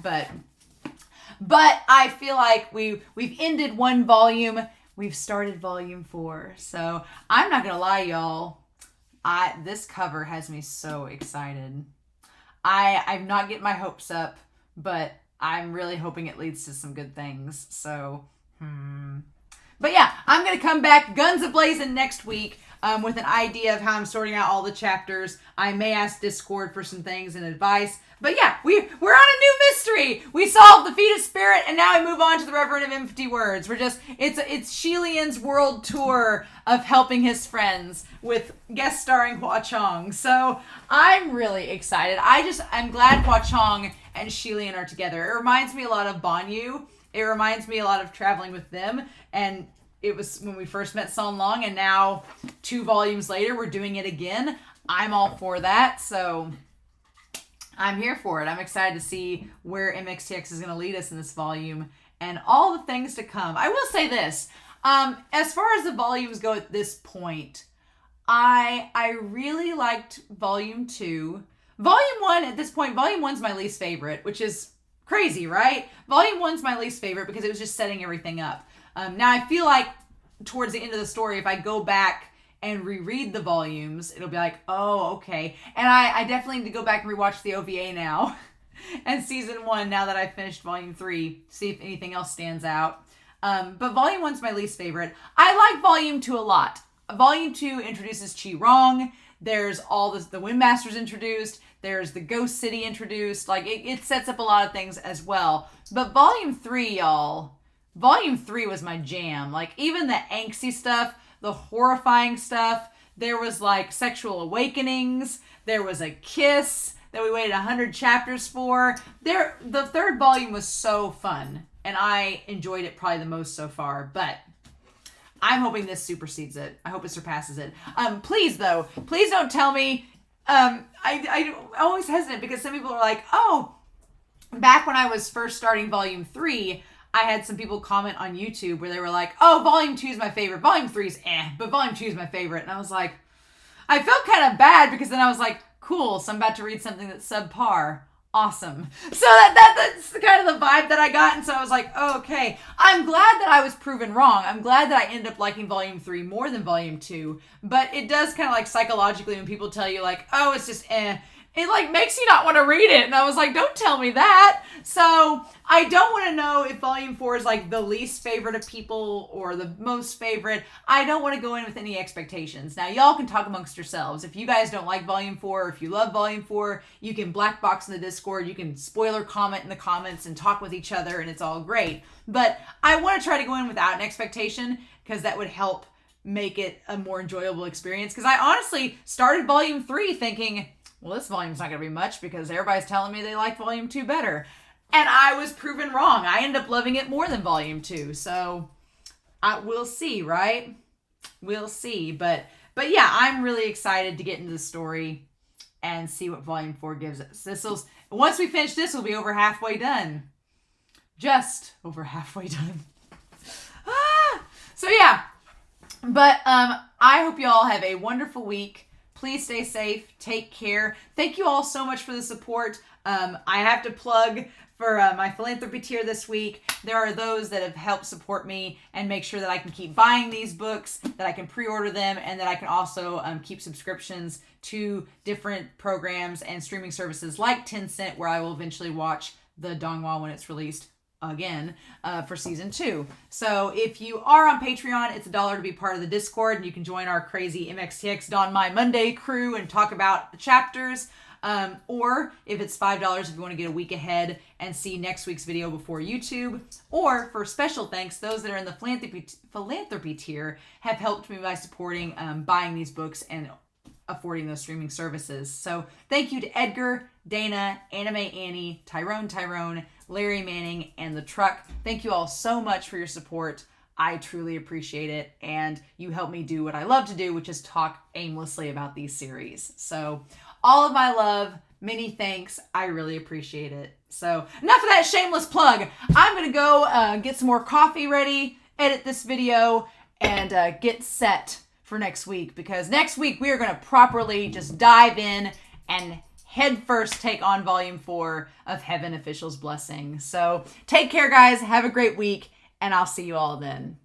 Speaker 1: But I feel like we've ended 1 volume. We've started volume 4. So, I'm not going to lie, y'all. This cover has me so excited. I'm not getting my hopes up, but I'm really hoping it leads to some good things. So, But yeah, I'm going to come back guns a-blazing next week with an idea of how I'm sorting out all the chapters. I may ask Discord for some things and advice. But yeah, we're on a new mystery. We solved the Feet of Spirit, and now we move on to the Reverend of Empty Words. It's Lian's world tour of helping his friends with guest starring Hua Chong. So I'm really excited. I'm glad Hua Chong and Lian are together. It reminds me a lot of Banyu. It reminds me a lot of traveling with them, and it was when we first met Son Long, and now 2 volumes later, we're doing it again. I'm all for that, so I'm here for it. I'm excited to see where MXTX is going to lead us in this volume and all the things to come. I will say this, as far as the volumes go at this point, I really liked Volume 2. Volume 1, at this point, Volume 1's my least favorite, which is crazy, right? Volume 1's my least favorite because it was just setting everything up. Now, I feel like towards the end of the story, if I go back and reread the volumes, it'll be like, oh, okay. And I definitely need to go back and rewatch the OVA now and season 1 now that I've finished volume 3. See if anything else stands out. But volume 1's my least favorite. I like volume 2 a lot. Volume 2 introduces Chi Rong. There's all this, the Windmaster's introduced. There's the Ghost City introduced. Like, it sets up a lot of things as well. But volume 3, y'all, volume 3 was my jam. Like, even the angsty stuff, the horrifying stuff, there was like sexual awakenings. There was a kiss that we waited 100 chapters for. The 3rd volume was so fun, and I enjoyed it probably the most so far. But I'm hoping this supersedes it. I hope it surpasses it. Please don't tell me. I'm always hesitant because some people are like, oh, back when I was first starting volume 3, I had some people comment on YouTube where they were like, oh, volume 2 is my favorite. Volume 3 is but volume 2 is my favorite. And I was like, I felt kind of bad because then I was like, cool, so I'm about to read something that's subpar. Awesome. So that's kind of the vibe that I got. And so I was like, oh, okay. I'm glad that I was proven wrong. I'm glad that I ended up liking volume 3 more than volume 2. But it does kind of like psychologically when people tell you like, oh, it's just it like makes you not want to read it. And I was like, don't tell me that. So I don't want to know if volume 4 is like the least favorite of people or the most favorite. I don't want to go in with any expectations. Now, y'all can talk amongst yourselves. If you guys don't like volume 4, or if you love volume 4, you can black box in the Discord. You can spoiler comment in the comments and talk with each other, and it's all great. But I want to try to go in without an expectation because that would help make it a more enjoyable experience. Because I honestly started volume 3 thinking, well, this volume's not going to be much because everybody's telling me they like volume 2 better. And I was proven wrong. I ended up loving it more than volume 2. So we'll see, right? We'll see. But yeah, I'm really excited to get into the story and see what volume 4 gives us. Once we finish this, we'll be over halfway done. Just over halfway done. So yeah. But I hope you all have a wonderful week. Please stay safe. Take care. Thank you all so much for the support. I have to plug for my philanthropy tier this week. There are those that have helped support me and make sure that I can keep buying these books, that I can pre-order them, and that I can also keep subscriptions to different programs and streaming services like Tencent, where I will eventually watch the Donghua when it's released again for season 2. So if you are on Patreon, it's $1 to be part of the Discord, and you can join our crazy MXTX Don My Monday crew and talk about the chapters. Or if it's $5 if you want to get a week ahead and see next week's video before YouTube. Or for special thanks, those that are in the philanthropy tier have helped me by supporting buying these books and affording those streaming services. So thank you to Edgar, Dana, Anime Annie, Tyrone, Larry Manning, and The Truck. Thank you all so much for your support. I truly appreciate it. And you help me do what I love to do, which is talk aimlessly about these series. So all of my love, many thanks. I really appreciate it. So enough of that shameless plug. I'm going to go get some more coffee ready, edit this video, and get set for next week. Because next week we are going to properly just dive in and head first take on volume 4 of Heaven Official's Blessing. So take care, guys. Have a great week, and I'll see you all then.